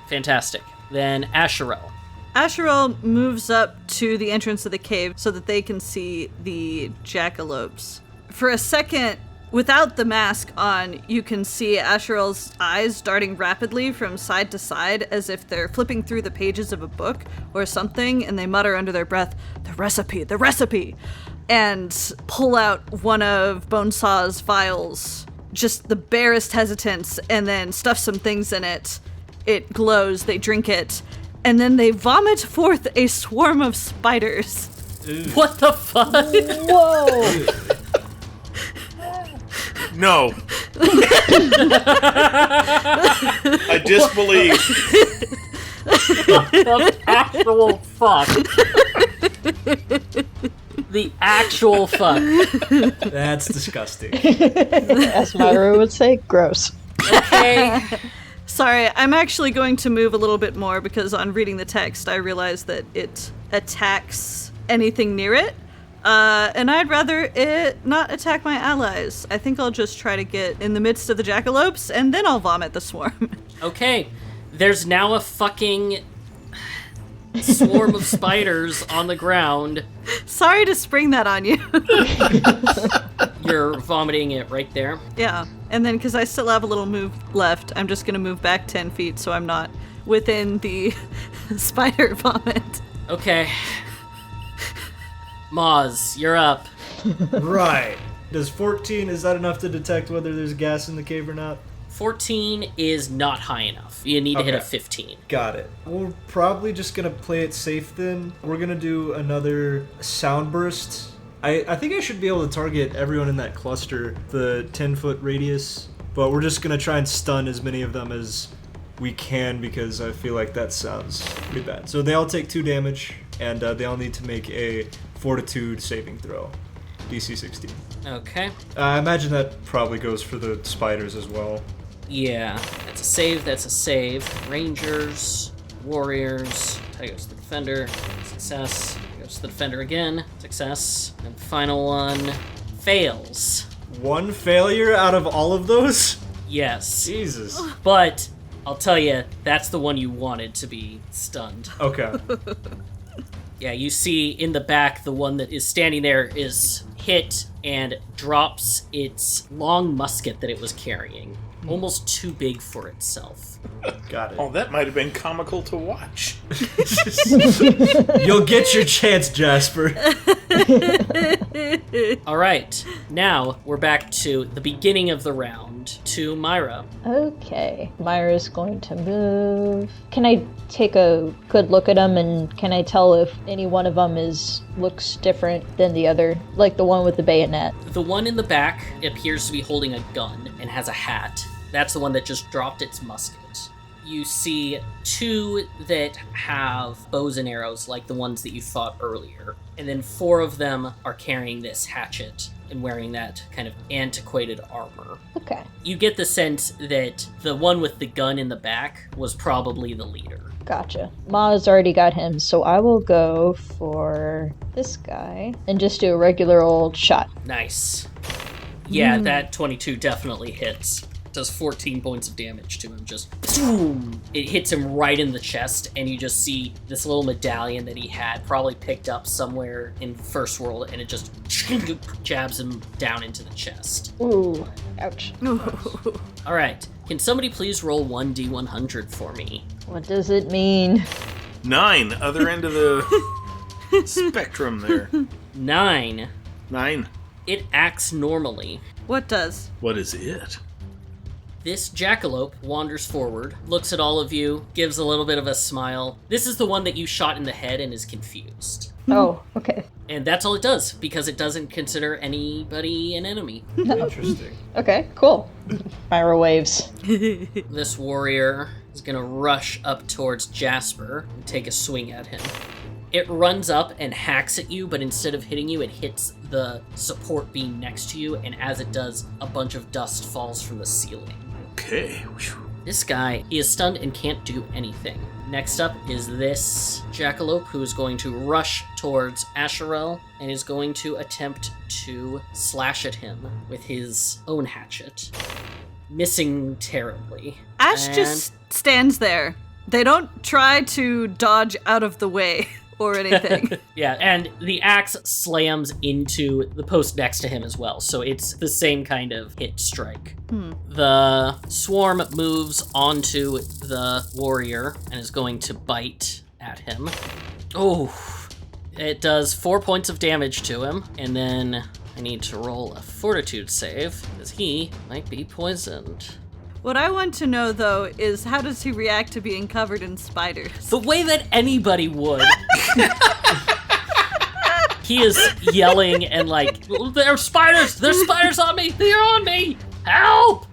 Fantastic. Then Asharel.
Asharel moves up to the entrance of the cave so that they can see the jackalopes. For a second, Without the mask on, you can see Asharel's eyes darting rapidly from side to side as if they're flipping through the pages of a book or something, and they mutter under their breath, the recipe, and pull out one of Bonesaw's vials, just the barest hesitance, and then stuff some things in it. It glows, they drink it, and then they vomit forth a swarm of spiders.
What the fuck?
Whoa!
No. I disbelieve.
The actual fuck. The actual fuck.
That's disgusting.
As Myra would say, gross.
Okay.
Sorry, I'm actually going to move a little bit more because on reading the text I realized that it attacks anything near it. And I'd rather it not attack my allies. I think I'll just try to get in the midst of the jackalopes, and then I'll vomit the swarm.
Okay. There's now a fucking swarm of spiders on the ground.
Sorry to spring that on you.
You're vomiting it right there.
Yeah, and then because I still have a little move left, I'm just going to move back 10 feet so I'm not within the spider vomit.
Okay. Moz, you're up.
Right. Does 14, is that enough to detect whether there's gas in the cave or not?
14 is not high enough. You need to hit a 15.
Got it. We're probably just going to play it safe then. We're going to do another sound burst. I think I should be able to target everyone in that cluster, the 10-foot radius, but we're just going to try and stun as many of them as we can because I feel like that sounds pretty bad. So they all take 2 damage, and they all need to make a Fortitude saving throw. DC 16.
Okay.
I imagine that probably goes for the spiders as well.
Yeah. That's a save. Rangers, warriors. That goes to the defender. Success. Goes to the defender again. Success. And final one fails.
One failure out of all of those?
Yes.
Jesus.
But I'll tell you, that's the one you wanted to be stunned.
Okay.
Yeah, you see in the back, the one that is standing there is hit and drops its long musket that it was carrying. Almost too big for itself.
Got it.
Oh, that might have been comical to watch.
You'll get your chance, Jasper.
All right, now we're back to the beginning of the round, to Myra.
Okay. Myra's going to move. Can I take a good look at them, and can I tell if any one of them looks different than the other? Like the one with the bayonet.
The one in the back appears to be holding a gun and has a hat. That's the one that just dropped its musket. You see 2 that have bows and arrows like the ones that you fought earlier. And then 4 of them are carrying this hatchet and wearing that kind of antiquated armor.
Okay.
You get the sense that the one with the gun in the back was probably the leader.
Gotcha. Ma's already got him, so I will go for this guy and just do a regular old shot.
Nice. Yeah, that 22 definitely hits. Does 14 points of damage to him. Just boom! It hits him right in the chest, and you just see this little medallion that he had probably picked up somewhere in First World, and it just jabs him down into the chest.
Ooh, ouch.
All right, can somebody please roll 1d100 for me?
What does it mean?
9, other end of the spectrum there.
9.
9.
It acts normally.
What does?
What is it?
This jackalope wanders forward, looks at all of you, gives a little bit of a smile. This is the one that you shot in the head and is confused.
Oh, okay.
And that's all it does, because it doesn't consider anybody an enemy.
Interesting.
Okay, cool. Myra waves.
This warrior is gonna rush up towards Jasper and take a swing at him. It runs up and hacks at you, but instead of hitting you, it hits the support beam next to you, and as it does, a bunch of dust falls from the ceiling.
Okay.
This guy, he is stunned and can't do anything. Next up is this jackalope, who is going to rush towards Asharel and is going to attempt to slash at him with his own hatchet. Missing terribly.
Ash
And-
just stands there. They don't try to dodge out of the way or anything.
Yeah, and the axe slams into the post next to him as well, so it's the same kind of hit strike. The swarm moves onto the warrior and is going to bite at him. Oh, it does 4 points of damage to him, and then I need to roll a fortitude save, because he might be poisoned.
What I want to know, though, is how does he react to being covered in spiders?
The way that anybody would. He is yelling and like, there's spiders on me, they're on me, help!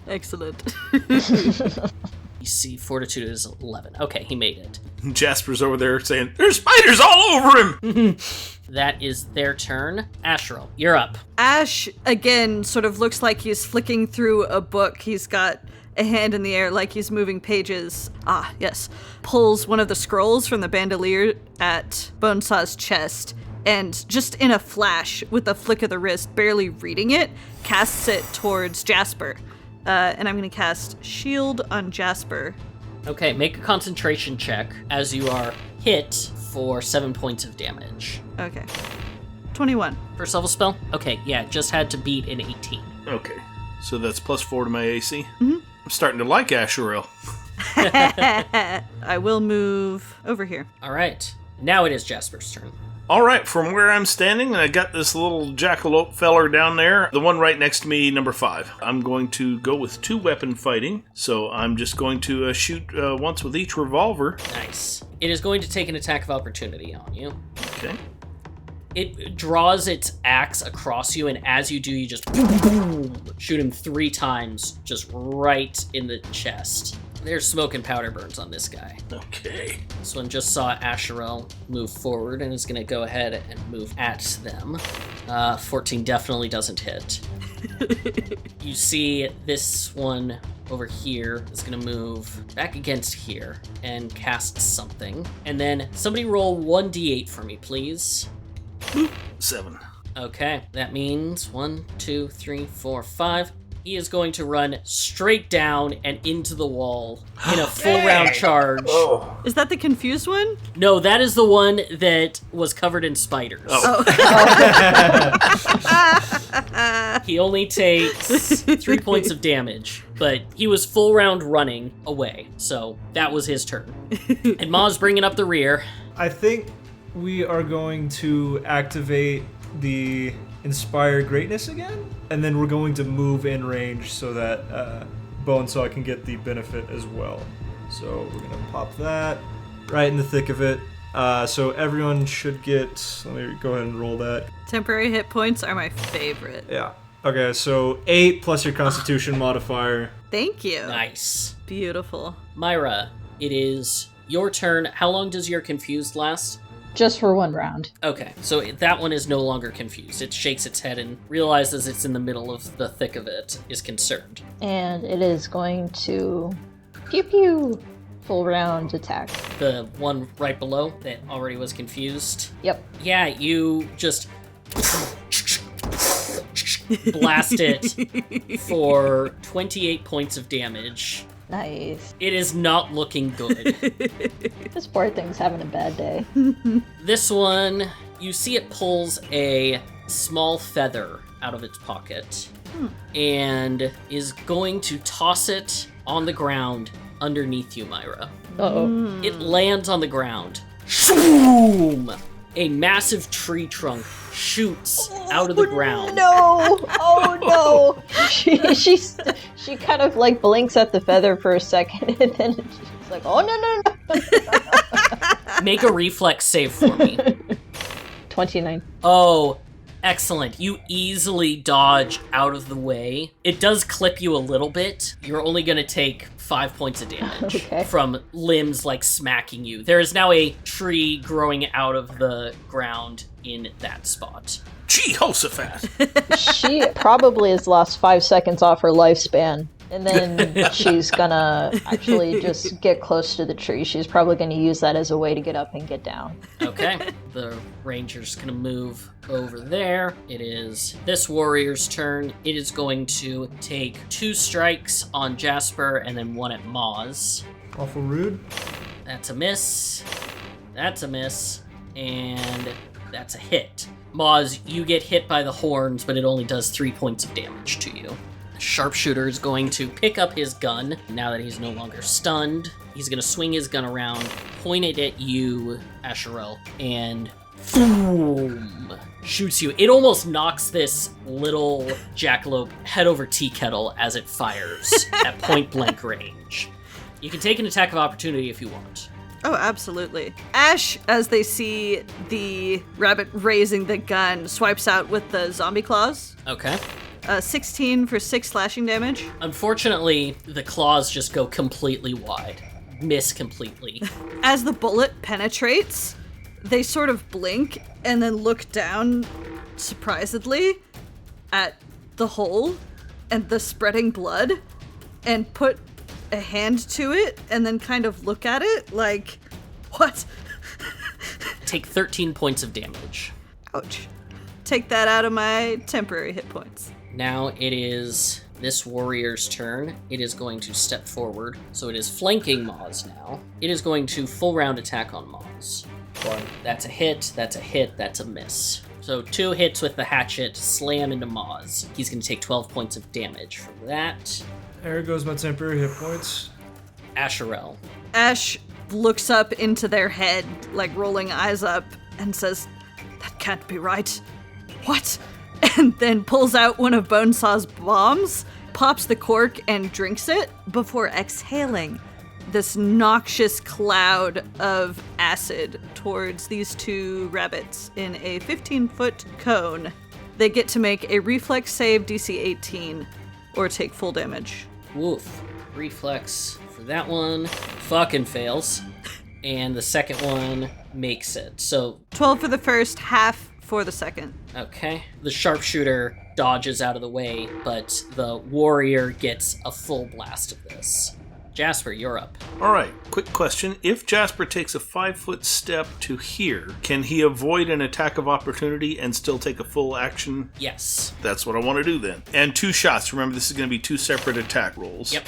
Excellent.
You see, fortitude is 11. Okay, he made it.
Jasper's over there saying, there's spiders all over him!
That is their turn. Asharel, you're up.
Ash, again, sort of looks like he's flicking through a book. He's got a hand in the air like he's moving pages. Ah, yes. Pulls one of the scrolls from the bandolier at Bonesaw's chest, and just in a flash, with a flick of the wrist, barely reading it, casts it towards Jasper. And I'm going to cast Shield on Jasper.
Okay, make a concentration check as you are hit for 7 points of damage.
Okay. 21.
First level spell? Okay, yeah, just had to beat an 18.
Okay, so that's +4 to my AC. I'm starting to like Asharel.
I will move over here.
All right, now it is Jasper's turn.
All right, from where I'm standing, I got this little jackalope feller down there, the one right next to me, number 5. I'm going to go with 2-weapon fighting, so I'm just going to shoot once with each revolver.
Nice. It is going to take an attack of opportunity on you.
Okay.
It draws its axe across you, and as you do, you just boom, shoot him 3 times, just right in the chest. There's smoke and powder burns on this guy.
Okay.
This one just saw Asharel move forward and is going to go ahead and move at them. 14 definitely doesn't hit. You see this one over here is going to move back against here and cast something. And then somebody roll 1d8 for me, please.
7.
Okay, that means 1, 2, 3, 4, 5. He is going to run straight down and into the wall in a full round charge.
Oh.
Is that the confused one?
No, that is the one that was covered in spiders.
Oh.
He only takes 3 points of damage, but he was full round running away, so that was his turn. And Ma's bringing up the rear.
I think we are going to activate the Inspire Greatness again, and then we're going to move in range so that Bonesaw can get the benefit as well. So we're gonna pop that right in the thick of it. So everyone should get, let me go ahead and roll that.
Temporary hit points are my favorite.
Yeah. Okay, so 8 plus your Constitution modifier.
Thank you.
Nice.
Beautiful.
Myra, it is your turn. How long does your confused last?
Just for 1 round.
Okay, so that one is no longer confused. It shakes its head and realizes it's in the middle of the thick of it, is concerned.
And it is going to pew pew full round attack.
The one right below that already was confused.
Yep.
Yeah, you just blast it for 28 points of damage.
Nice.
It is not looking good.
This poor thing's having a bad day.
This one, you see it pulls a small feather out of its pocket and is going to toss it on the ground underneath you, Myra.
Uh-oh.
It lands on the ground. Boom! A massive tree trunk shoots out of the ground.
No! Oh no! She kind of like blinks at the feather for a second, and then she's like, "Oh no!"
Make a reflex save for me.
29.
Oh, excellent. You easily dodge out of the way. It does clip you a little bit. You're only going to take 5 points of damage from limbs like smacking you. There is now a tree growing out of the ground in that spot.
Jehoshaphat!
She probably has lost 5 seconds off her lifespan. And then she's gonna actually just get close to the tree. She's probably gonna use that as a way to get up and get down.
Okay, the ranger's gonna move over there. It is this warrior's turn. It is going to take 2 strikes on Jasper and then 1 at Maz.
Awful rude.
That's a miss. That's a miss. and that's a hit. Moz, you get hit by the horns, but it only does 3 points of damage to you. The sharpshooter is going to pick up his gun now that he's no longer stunned. He's going to swing his gun around, point it at you, Asharel, and boom, shoots you. It almost knocks this little jackalope head over tea kettle as it fires at point blank range. You can take an attack of opportunity if you want.
Oh, absolutely. Ash, as they see the rabbit raising the gun, swipes out with the zombie claws.
Okay.
16 for 6 slashing damage.
Unfortunately, the claws just go completely wide. Miss completely.
As the bullet penetrates, they sort of blink and then look down surprisedly at the hole and the spreading blood and put a hand to it and then kind of look at it like, what?
Take 13 points of damage.
Ouch. Take that out of my temporary hit points.
Now it is this warrior's turn. It is going to step forward. So it is flanking Moz now. It is going to full round attack on Moz. That's a hit, that's a hit, that's a miss. So 2 hits with the hatchet, slam into Moz. He's going to take 12 points of damage from that.
There goes my temporary hit points.
Asharel.
Ash looks up into their head, like rolling eyes up, and says, "That can't be right. What?" And then pulls out one of Bonesaw's bombs, pops the cork, and drinks it before exhaling this noxious cloud of acid towards these 2 rabbits in a 15-foot cone. They get to make a reflex save DC 18 or take full damage.
Woof. Reflex for that one fucking fails. And the second one makes it. So
12 for the first, half for the second.
okay. The sharpshooter dodges out of the way, but the warrior gets a full blast of this. Jasper, you're up.
All right, quick question. If Jasper takes a 5-foot step to here, can he avoid an attack of opportunity and still take a full action?
Yes.
That's what I want to do then. And 2 shots. Remember, this is going to be 2 separate attack rolls.
Yep.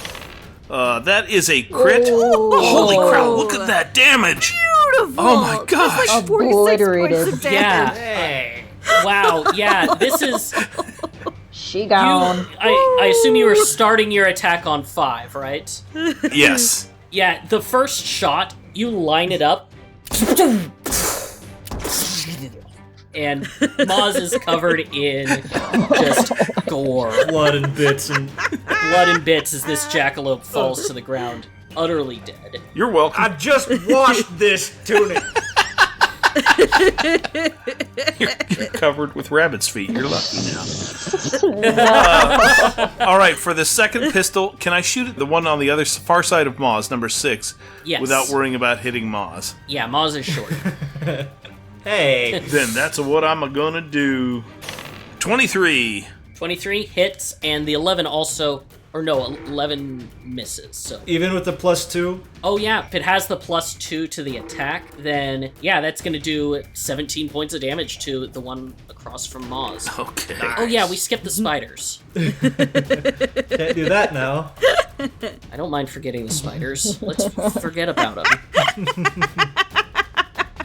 That is a crit. Holy crap, look at that damage.
Beautiful!
Oh my gosh.
That's like 46
Obliterated.
points of
Yeah.
damage.
Hey.
Wow. Yeah, this is...
She gone.
I assume you were starting your attack on 5, right?
Yes.
Yeah, the first shot, you line it up, and Moz is covered in just gore.
Blood and bits and
Blood and bits as this jackalope falls to the ground, utterly dead.
You're welcome.
I just washed this tunic.
You're covered with rabbit's feet. You're lucky now. All right, for the second pistol, can I shoot at the one on the other far side of Moz, number 6,
Yes.
without worrying about hitting Moz?
Yeah, Moz is short.
Hey.
Then that's what I'm gonna do. 23.
23 hits, and the 11 also... Or no, 11 misses, so...
Even with the +2?
Oh yeah, if it has the +2 to the attack, then yeah, that's gonna do 17 points of damage to the one across from Moz.
Okay.
Oh yeah, we skipped the spiders.
Can't do that now.
I don't mind forgetting the spiders. Let's forget about them.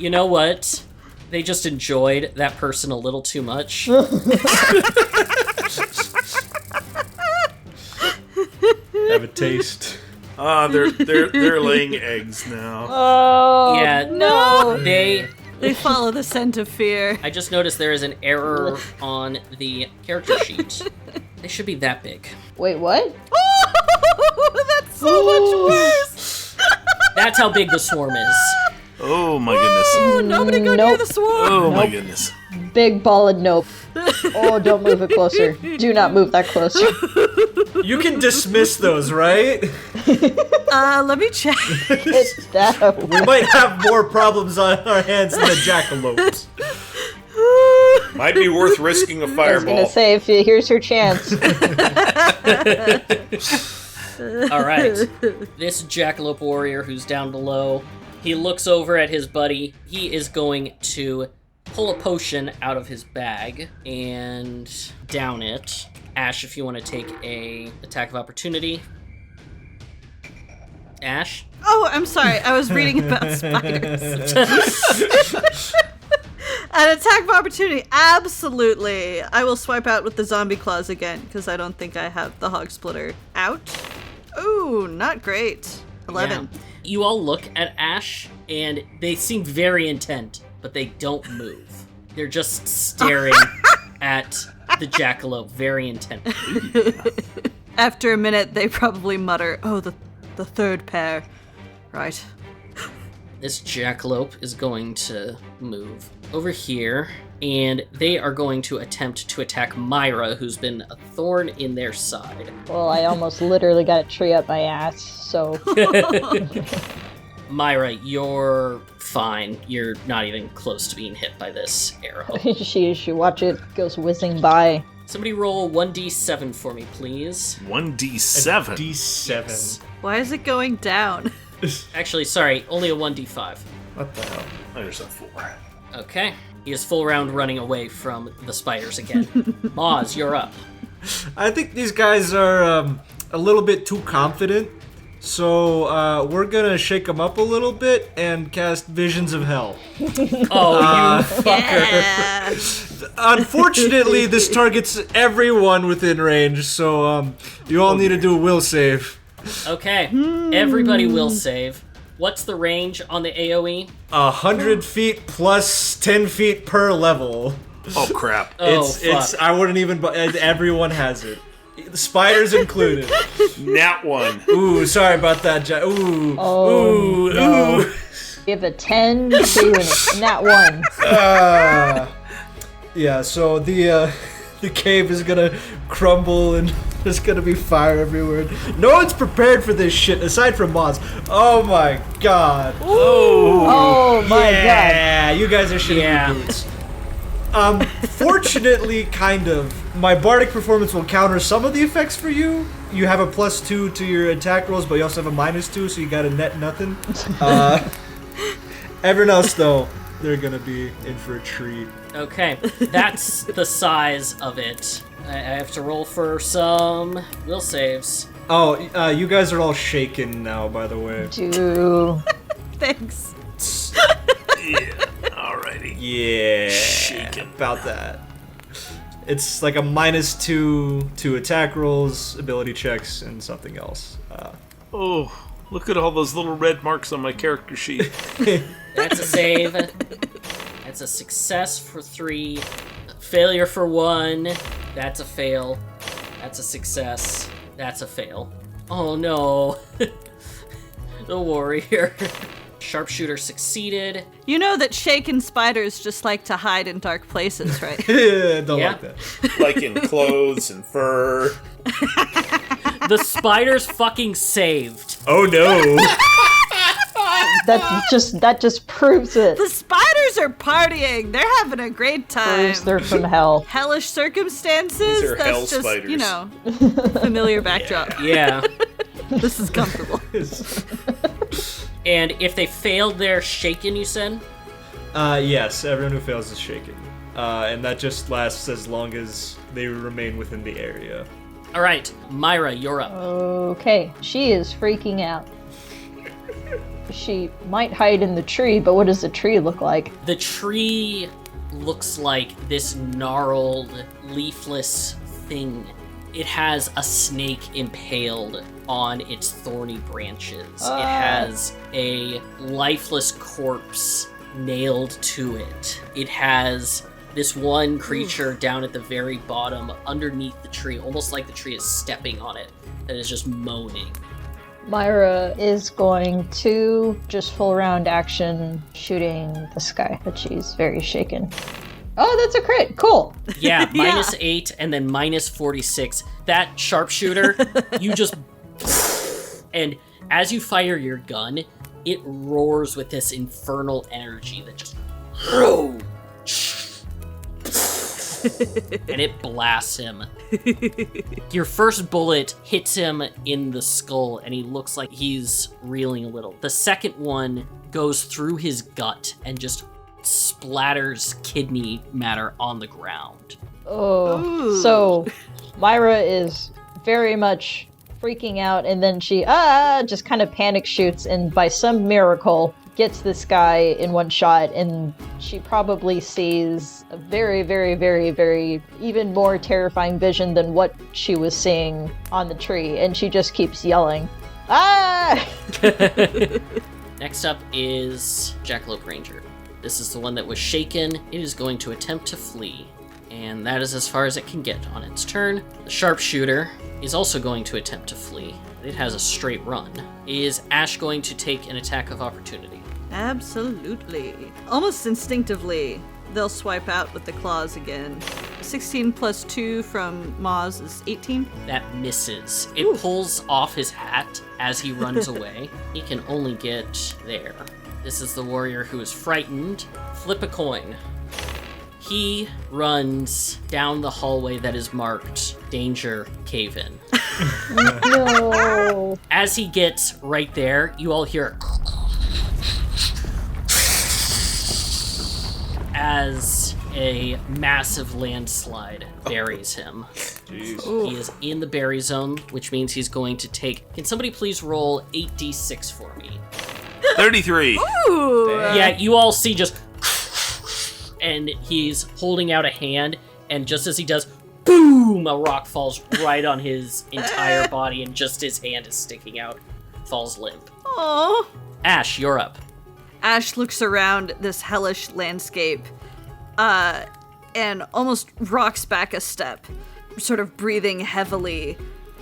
You know what? They just enjoyed that person a little too much.
Have a taste.
They're laying eggs now.
Oh,
Yeah,
no.
They...
They follow the scent of fear.
I just noticed there is an error on the character sheet. They should be that big.
Wait, what?
Oh, that's so much worse.
That's how big the swarm is.
Oh my goodness.
Oh, nobody go near
Nope.
the swarm.
Oh my goodness.
Big ball of nope. Oh, don't move it closer. Do not move that closer.
You can dismiss those, right?
Let me check.
It's that.
We might have more problems on our hands than the jackalopes.
Might be worth risking a
I was
fireball.
gonna say, here's her chance.
All right. This jackalope warrior who's down below, he looks over at his buddy. He is going to pull a potion out of his bag and down it. Ash, if you want to take a attack of opportunity. Ash?
Oh, I'm sorry. I was reading about spiders. An attack of opportunity, absolutely. I will swipe out with the zombie claws again, because I don't think I have the hog splitter out. Ooh, not great. 11.
Yeah. You all look at Ash, and they seem very intent, but they don't move. They're just staring at the jackalope very intently.
After a minute, they probably mutter, oh, the third pair. Right.
This jackalope is going to move over here, and they are going to attempt to attack Myra, who's been a thorn in their side.
Well, I almost literally got a tree up my ass, so...
Myra, you're fine. You're not even close to being hit by this arrow.
she watch it goes whizzing by.
Somebody roll 1d7 for me, please.
1d7?
D7.
Why is it going down?
Actually, sorry, only a 1d5.
What the hell?
There's a 4.
Okay. He is full round running away from the spiders again. Moz, you're up.
I think these guys are a little bit too confident, so we're gonna shake them up a little bit and cast Visions of Hell.
Oh, you fucker.
Yeah.
Unfortunately, this targets everyone within range, so you all need to do a will save.
Okay, everybody will save. What's the range on the AoE?
100 feet plus 10 feet per level.
Oh, crap.
It's I wouldn't even, everyone has it. The spiders included.
Nat 1.
Ooh, sorry about that, Ooh.
Oh,
Ooh,
no.
ooh.
Give a 10 to that one.
Yeah, so the cave is gonna crumble and there's gonna be fire everywhere. No one's prepared for this shit aside from Moz. Oh my god.
Oh my god.
Yeah, you guys are shitting your boots. Fortunately, kind of. My bardic performance will counter some of the effects for you. You have a +2 to your attack rolls, but you also have a -2, so you got a net nothing. Everyone else, though, they're gonna be in for a treat.
Okay, that's the size of it. I have to roll for some will saves.
Oh, you guys are all shaken now, by the way.
Dude.
Thanks.
Yeah, alrighty.
Yeah,
Shaken.
about that. It's like a -2 to attack rolls, ability checks, and something else.
Oh, look at all those little red marks on my character sheet.
That's a save. That's a success for 3. Failure for 1. That's a fail. That's a success. That's a fail. Oh no. The warrior. Sharpshooter succeeded.
You know that shaken spiders just like to hide in dark places, right?
Don't
Yeah.
like that.
Like in clothes and fur.
The spiders fucking saved.
Oh no!
That just proves it.
The spiders are partying. They're having a great time.
Proves they're from hell.
Hellish circumstances.
These are
That's
hell
just,
spiders.
you know, familiar backdrop.
Yeah.
This is comfortable.
And if they failed their shaken, you said?
Yes, everyone who fails is shaken. And that just lasts as long as they remain within the area.
All right, Myra, you're up.
Okay, she is freaking out. She might hide in the tree, but what does the tree look like?
The tree looks like this gnarled, leafless thing. It has a snake impaled on its thorny branches. It has a lifeless corpse nailed to it. It has this one creature down at the very bottom underneath the tree, almost like the tree is stepping on it, that is just moaning.
Myra is going to just full round action shooting this guy, but she's very shaken. Oh, that's a crit. Cool.
Yeah, -8 and then -46. That sharpshooter, you just... And as you fire your gun, it roars with this infernal energy that just... and it blasts him. Your first bullet hits him in the skull, and he looks like he's reeling a little. The second one goes through his gut and just splatters kidney matter on the ground.
Oh,
Ooh.
so Myra is very much freaking out, and then she just kind of panic shoots, and by some miracle, gets this guy in one shot, and she probably sees a very, very, very, very even more terrifying vision than what she was seeing on the tree, and she just keeps yelling, "Ah!"
Next up is Jackalope Ranger. This is the one that was shaken. It is going to attempt to flee, and that is as far as it can get on its turn. The sharpshooter is also going to attempt to flee. It has a straight run. Is Ash going to take an attack of opportunity?
Absolutely. Almost instinctively, they'll swipe out with the claws again. 16 plus 2 from Moz is 18.
That misses. It pulls off his hat as he runs away. He can only get there. This is the warrior who is frightened. Flip a coin. He runs down the hallway that is marked Danger Cave In.
No.
As he gets right there, you all hear as a massive landslide buries him.
Jeez.
He is in the bury zone, which means he's going to take... Can somebody please roll 8d6 for me?
33.
Ooh!
Yeah, you all see just... And he's holding out a hand, and just as he does, boom! A rock falls right on his entire body, and just his hand is sticking out. Falls limp.
Aww.
Ash, you're up.
Ash looks around this hellish landscape, and almost rocks back a step, sort of breathing heavily,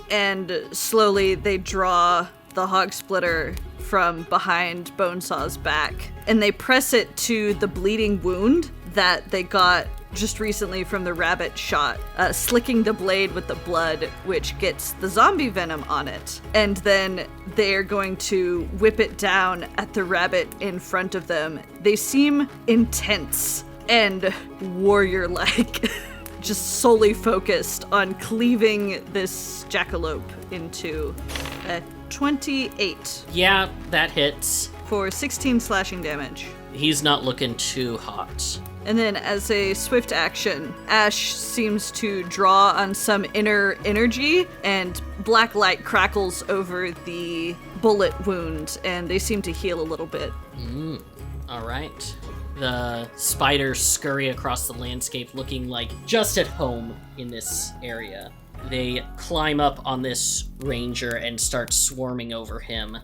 and slowly they draw the hog splitter from behind Bonesaw's back, and they press it to the bleeding wound that they got just recently from the rabbit shot, slicking the blade with the blood, which gets the zombie venom on it. And then they're going to whip it down at the rabbit in front of them. They seem intense and warrior-like, just solely focused on cleaving this jackalope into a 28
Yeah, that hits.
for 16 slashing damage.
He's not looking too hot.
And then as a swift action, Ash seems to draw on some inner energy, and black light crackles over the bullet wound, and they seem to heal a little bit.
All right. The spiders scurry across the landscape looking like just at home in this area. They climb up on this ranger and start swarming over him.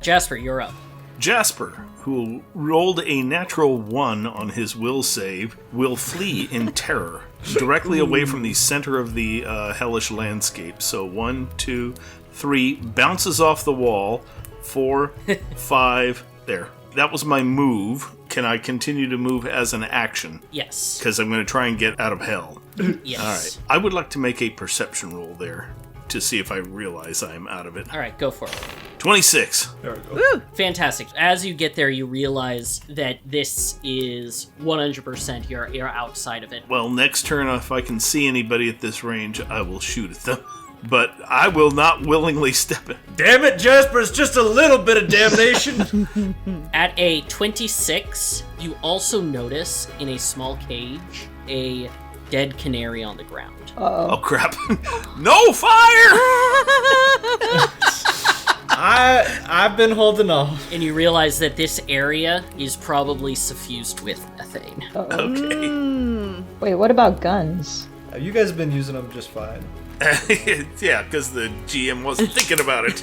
Jasper, you're up.
Jasper, who rolled a natural 1 on his will save, will flee in terror directly away from the center of the hellish landscape. So 1, 2, 3, bounces off the wall. 4, 5, there. That was my move. Can I continue to move as an action?
Yes.
Because I'm going to try and get out of hell.
Yes.
All right. I would like to make a perception roll there to see if I realize I'm out of it.
All right, go for it.
26.
There we go.
Woo!
Fantastic. As you get there, you realize that this is 100% you're outside of it.
Well, next turn, if I can see anybody at this range, I will shoot at them. But I will not willingly step in.
Damn it, Jasper, it's just a little bit of damnation.
At a 26, you also notice in a small cage a dead canary on the ground.
Oh, crap. No fire!
I've been holding off.
And you realize that this area is probably suffused with methane.
Okay.
Wait, what about guns?
You guys have been using them just fine.
Yeah, because the GM wasn't thinking about it.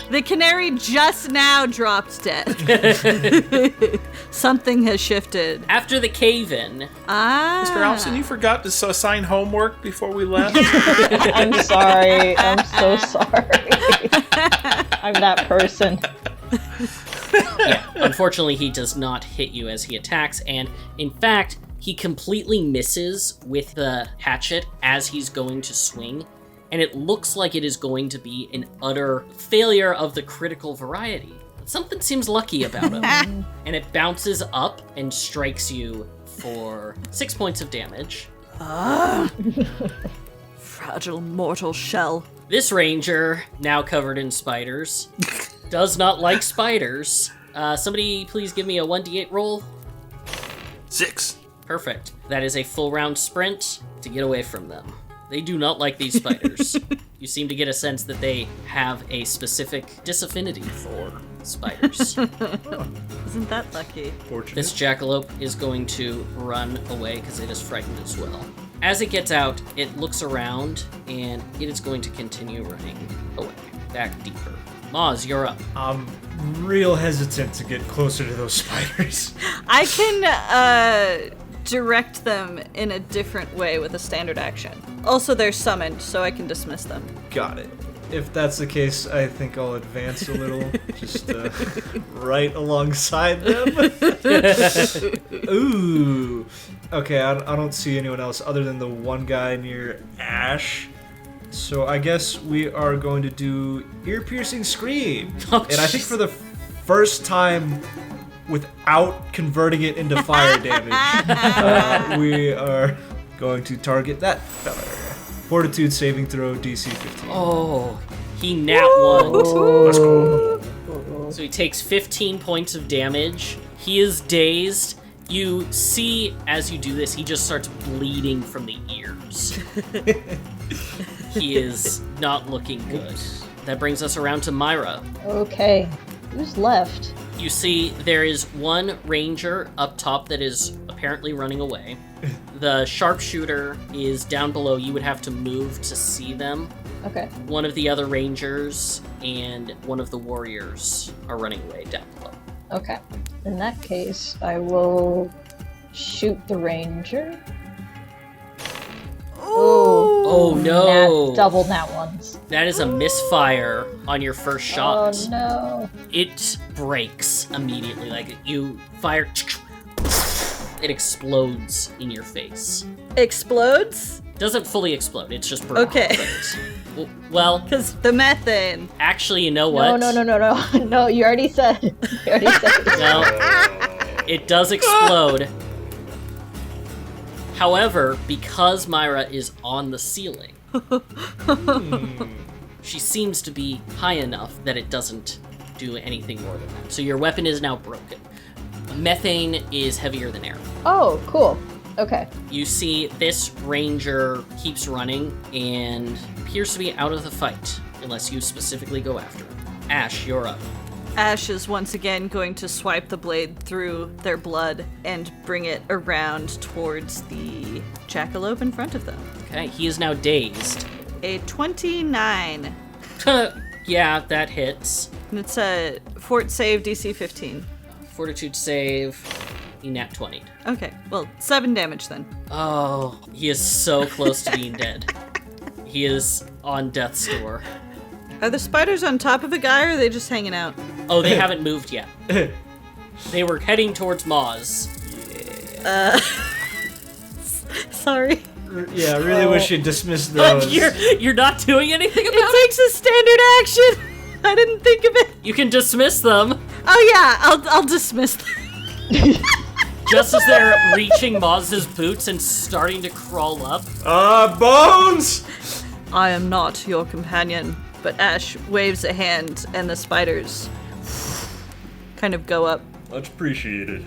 The canary just now dropped dead. Something has shifted.
After the cave-in,
Mr. Allison, you forgot to assign homework before we left?
I'm sorry. I'm so sorry. I'm that person.
unfortunately he does not hit you as he attacks, and in fact, he completely misses with the hatchet as he's going to swing, and it looks like it is going to be an utter failure of the critical variety. But something seems lucky about him. And it bounces up and strikes you for 6 points of damage.
Fragile mortal shell.
This ranger, now covered in spiders, does not like spiders. Somebody please give me a 1d8 roll.
6.
Perfect. That is a full round sprint to get away from them. They do not like these spiders. You seem to get a sense that they have a specific disaffinity for spiders.
Isn't that lucky?
Fortunate.
This jackalope is going to run away because it is frightened as well. As it gets out, it looks around, and it is going to continue running away, back deeper. Moz, you're up.
I'm real hesitant to get closer to those spiders.
I can direct them in a different way with a standard action. Also, they're summoned, so I can dismiss them.
Got it. If that's the case, I think I'll advance a little, just right alongside them. Ooh. Okay, I don't see anyone else other than the one guy near Ash. So I guess we are going to do ear-piercing scream.
Oh,
and I think for the first time without converting it into fire damage, we are going to target that fella. Fortitude saving throw DC 15.
Oh, he nat one.
Let's go.
So he takes 15 points of damage. He is dazed. You see, as you do this, he just starts bleeding from the ears. He is not looking good. That brings us around to Myra.
Okay. Who's left?
You see, there is one ranger up top that is apparently running away. The sharpshooter is down below. You would have to move to see them.
Okay.
One of the other rangers and one of the warriors are running away down below.
Okay. In that case, I will shoot the ranger.
Oh no!
Double nat ones.
That is a misfire on your first shot.
Oh no.
It breaks immediately. Like, you fire, it explodes in your face.
Explodes?
Doesn't fully explode, it's just broken.
Okay.
Well,
Because the methane.
actually, you know what?
No. No, you already said it. You already said it.
No, it does explode. However, because Myra is on the ceiling, she seems to be high enough that it doesn't do anything more than that. So your weapon is now broken. Methane is heavier than air.
Oh, cool. Okay.
You see this ranger keeps running and appears to be out of the fight, unless you specifically go after him. Ash, you're up.
Ash is once again going to swipe the blade through their blood and bring it around towards the jackalope in front of them.
Okay, he is now dazed.
A 29.
Yeah, that hits.
And it's a fort save DC 15.
Fortitude save, he nat 20'd.
Okay, well, 7 damage then.
Oh, he is so close to being dead. He is on death's door.
Are the spiders on top of the guy, or are they just hanging out?
Oh, they haven't moved yet. They were heading towards Moz.
Sorry.
Yeah, I really wish you'd dismissed those.
You're not doing anything about it?
It takes a standard action! I didn't think of it.
You can dismiss them.
Oh yeah, I'll dismiss them.
Just as they're reaching Moz's boots and starting to crawl up.
Bones!
I am not your companion. But Ash waves a hand, and the spiders kind of go up.
Much appreciated.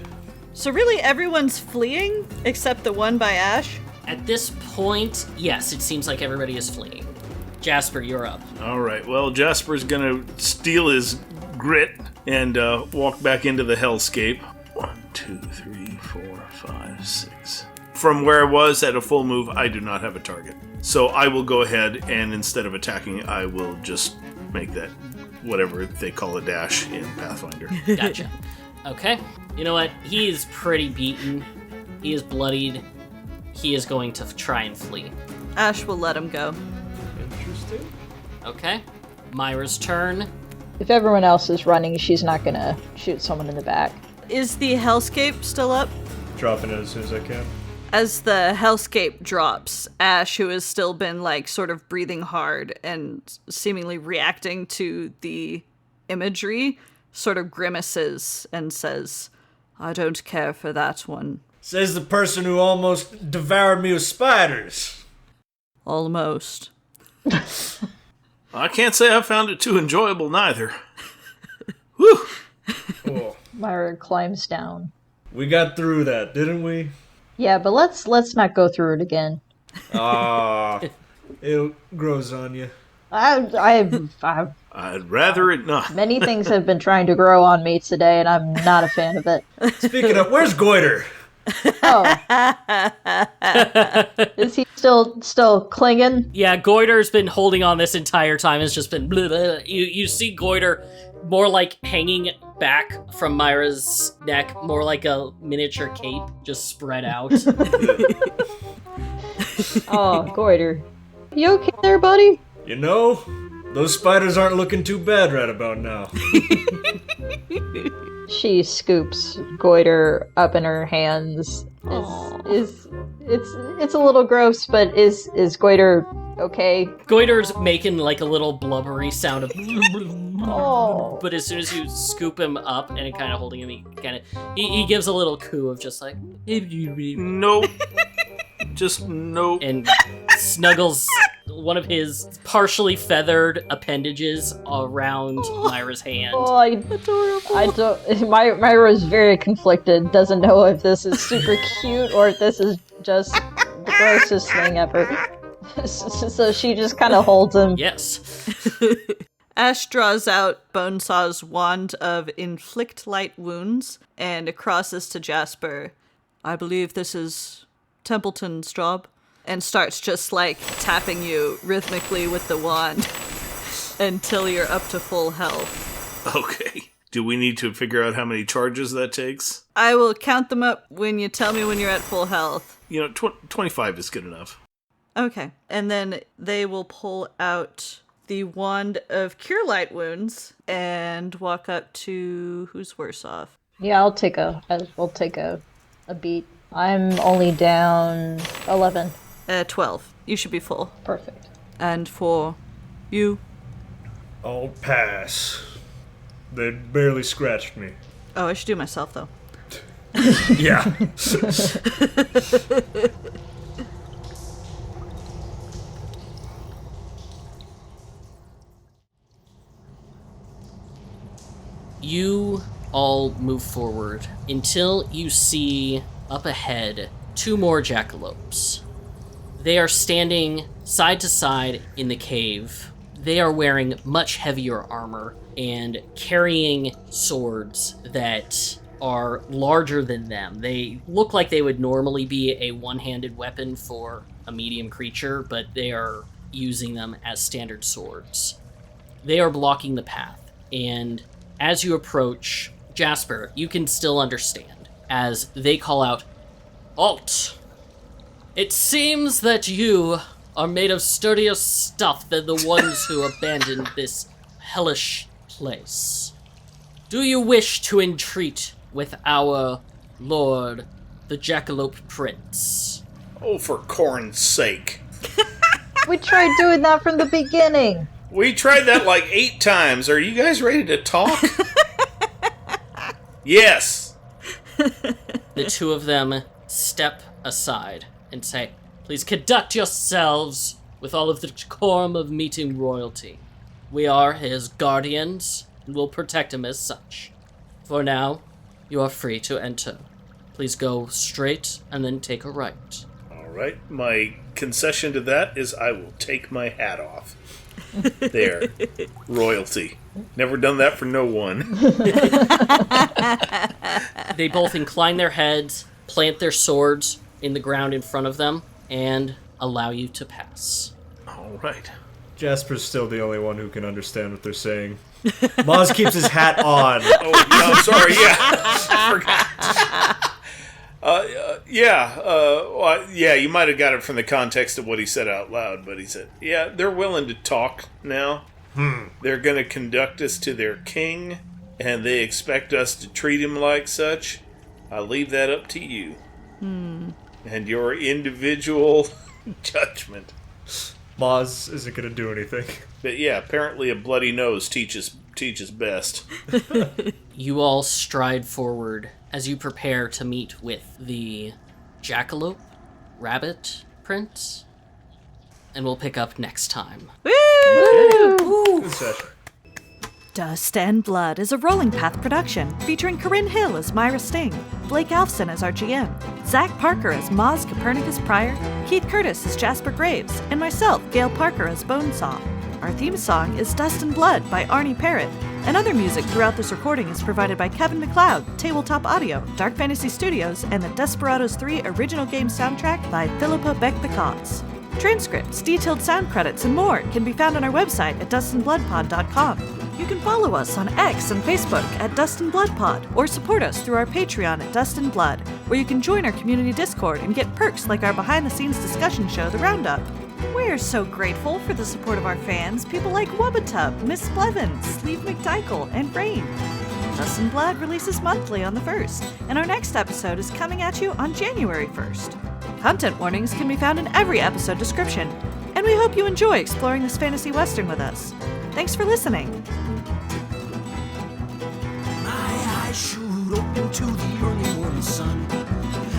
So really, everyone's fleeing except the one by Ash?
At this point, yes, it seems like everybody is fleeing. Jasper, you're up.
All right. Well, Jasper's gonna steal his grit and walk back into the hellscape. 1, 2, 3, 4, 5, 6. From where I was at a full move, I do not have a target. So I will go ahead and instead of attacking, I will just make that whatever they call a dash in Pathfinder.
Gotcha. Okay. You know what? He is pretty beaten. He is bloodied. He is going to try and flee.
Ash will let him go.
Interesting.
Okay. Myra's turn.
If everyone else is running, she's not gonna shoot someone in the back.
Is the hellscape still up?
Dropping it as soon as I can.
As the hellscape drops, Ash, who has still been, like, sort of breathing hard and seemingly reacting to the imagery, sort of grimaces and says, I don't care for that one.
Says the person who almost devoured me with spiders.
Almost.
I can't say I found it too enjoyable neither. Whew!
Oh,
Myra climbs down.
we got through that, didn't we?
Yeah, but let's not go through it again.
Ah. It grows on you.
I'd rather it not.
Many things have been trying to grow on me today, and I'm not a fan of it.
Speaking of, where's Goiter?
Oh. Is he still clinging?
Yeah, Goiter's been holding on this entire time. It's just been blah, blah. You see Goiter more like hanging back from Myra's neck, more like a miniature cape, just spread out.
Oh, Goiter. You okay there, buddy?
You know, those spiders aren't looking too bad right about now.
She scoops Goiter up in her hands. It's a little gross, but is Goiter okay?
Goiter's making like a little blubbery sound of
Oh.
but as soon as you scoop him up and kind of holding him, he gives a little coo of just like
Nope. Just nope.
and snuggles one of his partially feathered appendages around Myra's hand.
Oh, I don't. Myra's very conflicted. Doesn't know if this is super cute or if this is just the grossest thing ever. So she just kind of holds him.
Yes.
Ash draws out Bonesaw's wand of inflict light wounds and crosses to Jasper. I believe this is Templeton's job. And starts just like tapping you rhythmically with the wand until you're up to full health.
Okay. Do we need to figure out how many charges that takes?
I will count them up when you tell me when you're at full health.
25 is good enough.
Okay. And then they will pull out the wand of cure light wounds and walk up to who's worse off.
Yeah, I'll take a beat. I'm only down 11.
12. You should be full.
Perfect.
And for you?
I'll pass. They barely scratched me.
Oh, I should do myself, though.
Yeah.
You all move forward until you see up ahead 2 more jackalopes. They are standing side to side in the cave. They are wearing much heavier armor and carrying swords that are larger than them. They look like they would normally be a one-handed weapon for a medium creature, but they are using them as standard swords. They are blocking the path, and as you approach, Jasper, you can still understand, as they call out, "Halt! It seems that you are made of sturdier stuff than the ones who abandoned this hellish place. Do you wish to entreat with our lord, the Jackalope Prince?"
Oh, for corn's sake.
We tried doing that from the beginning.
We tried that like 8 times. Are you guys ready to talk? Yes.
The 2 of them step aside and say, "Please conduct yourselves with all of the decorum of meeting royalty. We are his guardians and will protect him as such. For now, you are free to enter. Please go straight and then take a right."
All right. My concession to that is I will take my hat off. There. Royalty. Never done that for no one.
They both incline their heads, plant their swords in the ground in front of them, and allow you to pass.
All right.
Jasper's still the only one who can understand what they're saying. Maz keeps his hat on.
Oh, I'm sorry. Yeah. I forgot. Yeah, you might have got it from the context of what he said out loud, but he said, yeah, they're willing to talk now. They're going to conduct us to their king, and they expect us to treat him like such. I leave that up to you. And your individual judgment.
Maz isn't going to do anything.
But yeah, apparently a bloody nose teaches best.
You all stride forward as you prepare to meet with the Jackalope Rabbit Prince. And we'll pick up next time.
Woo!
Good session.
Dust and Blood is a Rolling Path production featuring Corinne Hill as Myra Sting, Blake Alfson as our GM, Zach Parker as Maz Copernicus Pryor, Keith Curtis as Jasper Graves, and myself, Gail Parker as Bonesaw. Our theme song is Dust and Blood by Arne Parrott, and other music throughout this recording is provided by Kevin Macleod, Tabletop Audio, Dark Fantasy Studios, and the Desperados 3 original game soundtrack by Filippo Beck Peccoz. Transcripts, detailed sound credits, and more can be found on our website at DustAndBloodPod.com. You can follow us on X and Facebook at DustAndBloodPod, or support us through our Patreon at Dust and Blood, where you can join our community Discord and get perks like our behind-the-scenes discussion show, The Roundup. We're so grateful for the support of our fans, people like Wubbatub, Miss Blevins, Sleeve McDykel, and Rain. Dust and Blood releases monthly on the 1st, and our next episode is coming at you on January 1st. Content warnings can be found in every episode description, and we hope you enjoy exploring this fantasy western with us. Thanks for listening.
My eyes shoot open to the early morning sun.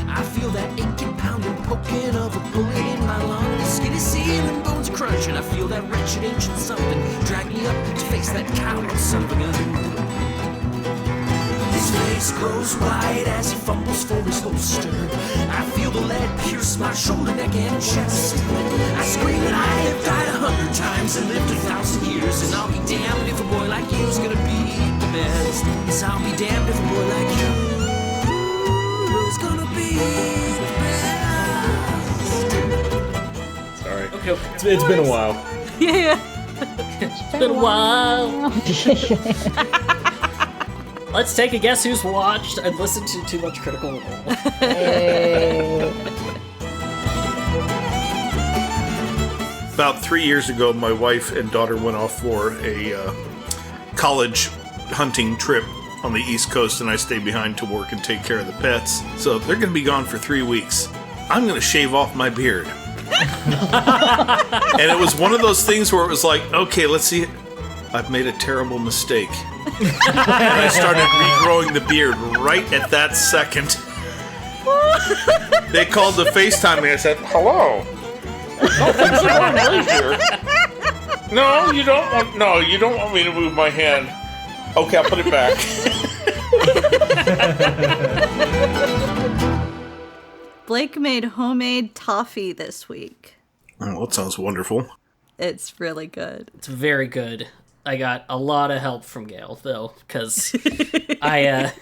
I feel that aching, pounding, poking of a bullet in my lungs. Skinny ceiling, bones crunching. I feel that wretched ancient something drag me up to face that coward son of a gun. His face grows wide as he fumbles for his holster. I feel the lead pierce my shoulder, neck, and chest. I scream that I have died 100 times and lived 1,000 years, and I'll be damned if a boy like you's gonna be the best. Yes, I'll be damned if a boy like you's gonna be the best.
Sorry.
Okay.
It's been a while.
Yeah.
It's been a while. Let's take a guess who's watched and listened to Too Much Critical Role.
Hey.
About 3 years ago, my wife and daughter went off for a college hunting trip on the East Coast, and I stayed behind to work and take care of the pets. So they're going to be gone for 3 weeks. I'm going to shave off my beard. And it was one of those things where it was like, okay, let's see. I've made a terrible mistake. And I started regrowing the beard right at that second. They called to FaceTime me. I said, hello. No, things are going right here. No, you don't want me to move my hand. Okay, I'll put it back.
Blake made homemade toffee this week.
Oh, that sounds wonderful.
It's really good.
It's very good. I got a lot of help from Gail, though, because it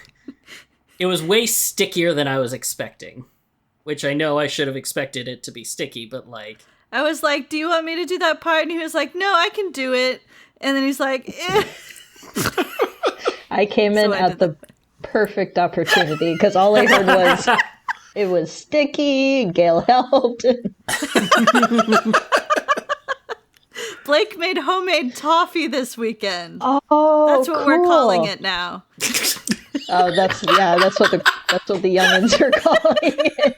was way stickier than I was expecting, which I know I should have expected it to be sticky, but like...
I was like, do you want me to do that part? And he was like, no, I can do it. And then he's like, eh.
I came in at the perfect opportunity because all I heard was it was sticky. Gail helped.
Blake made homemade toffee this weekend.
Oh,
that's what we're calling it now.
Oh, that's what the youngins are calling it.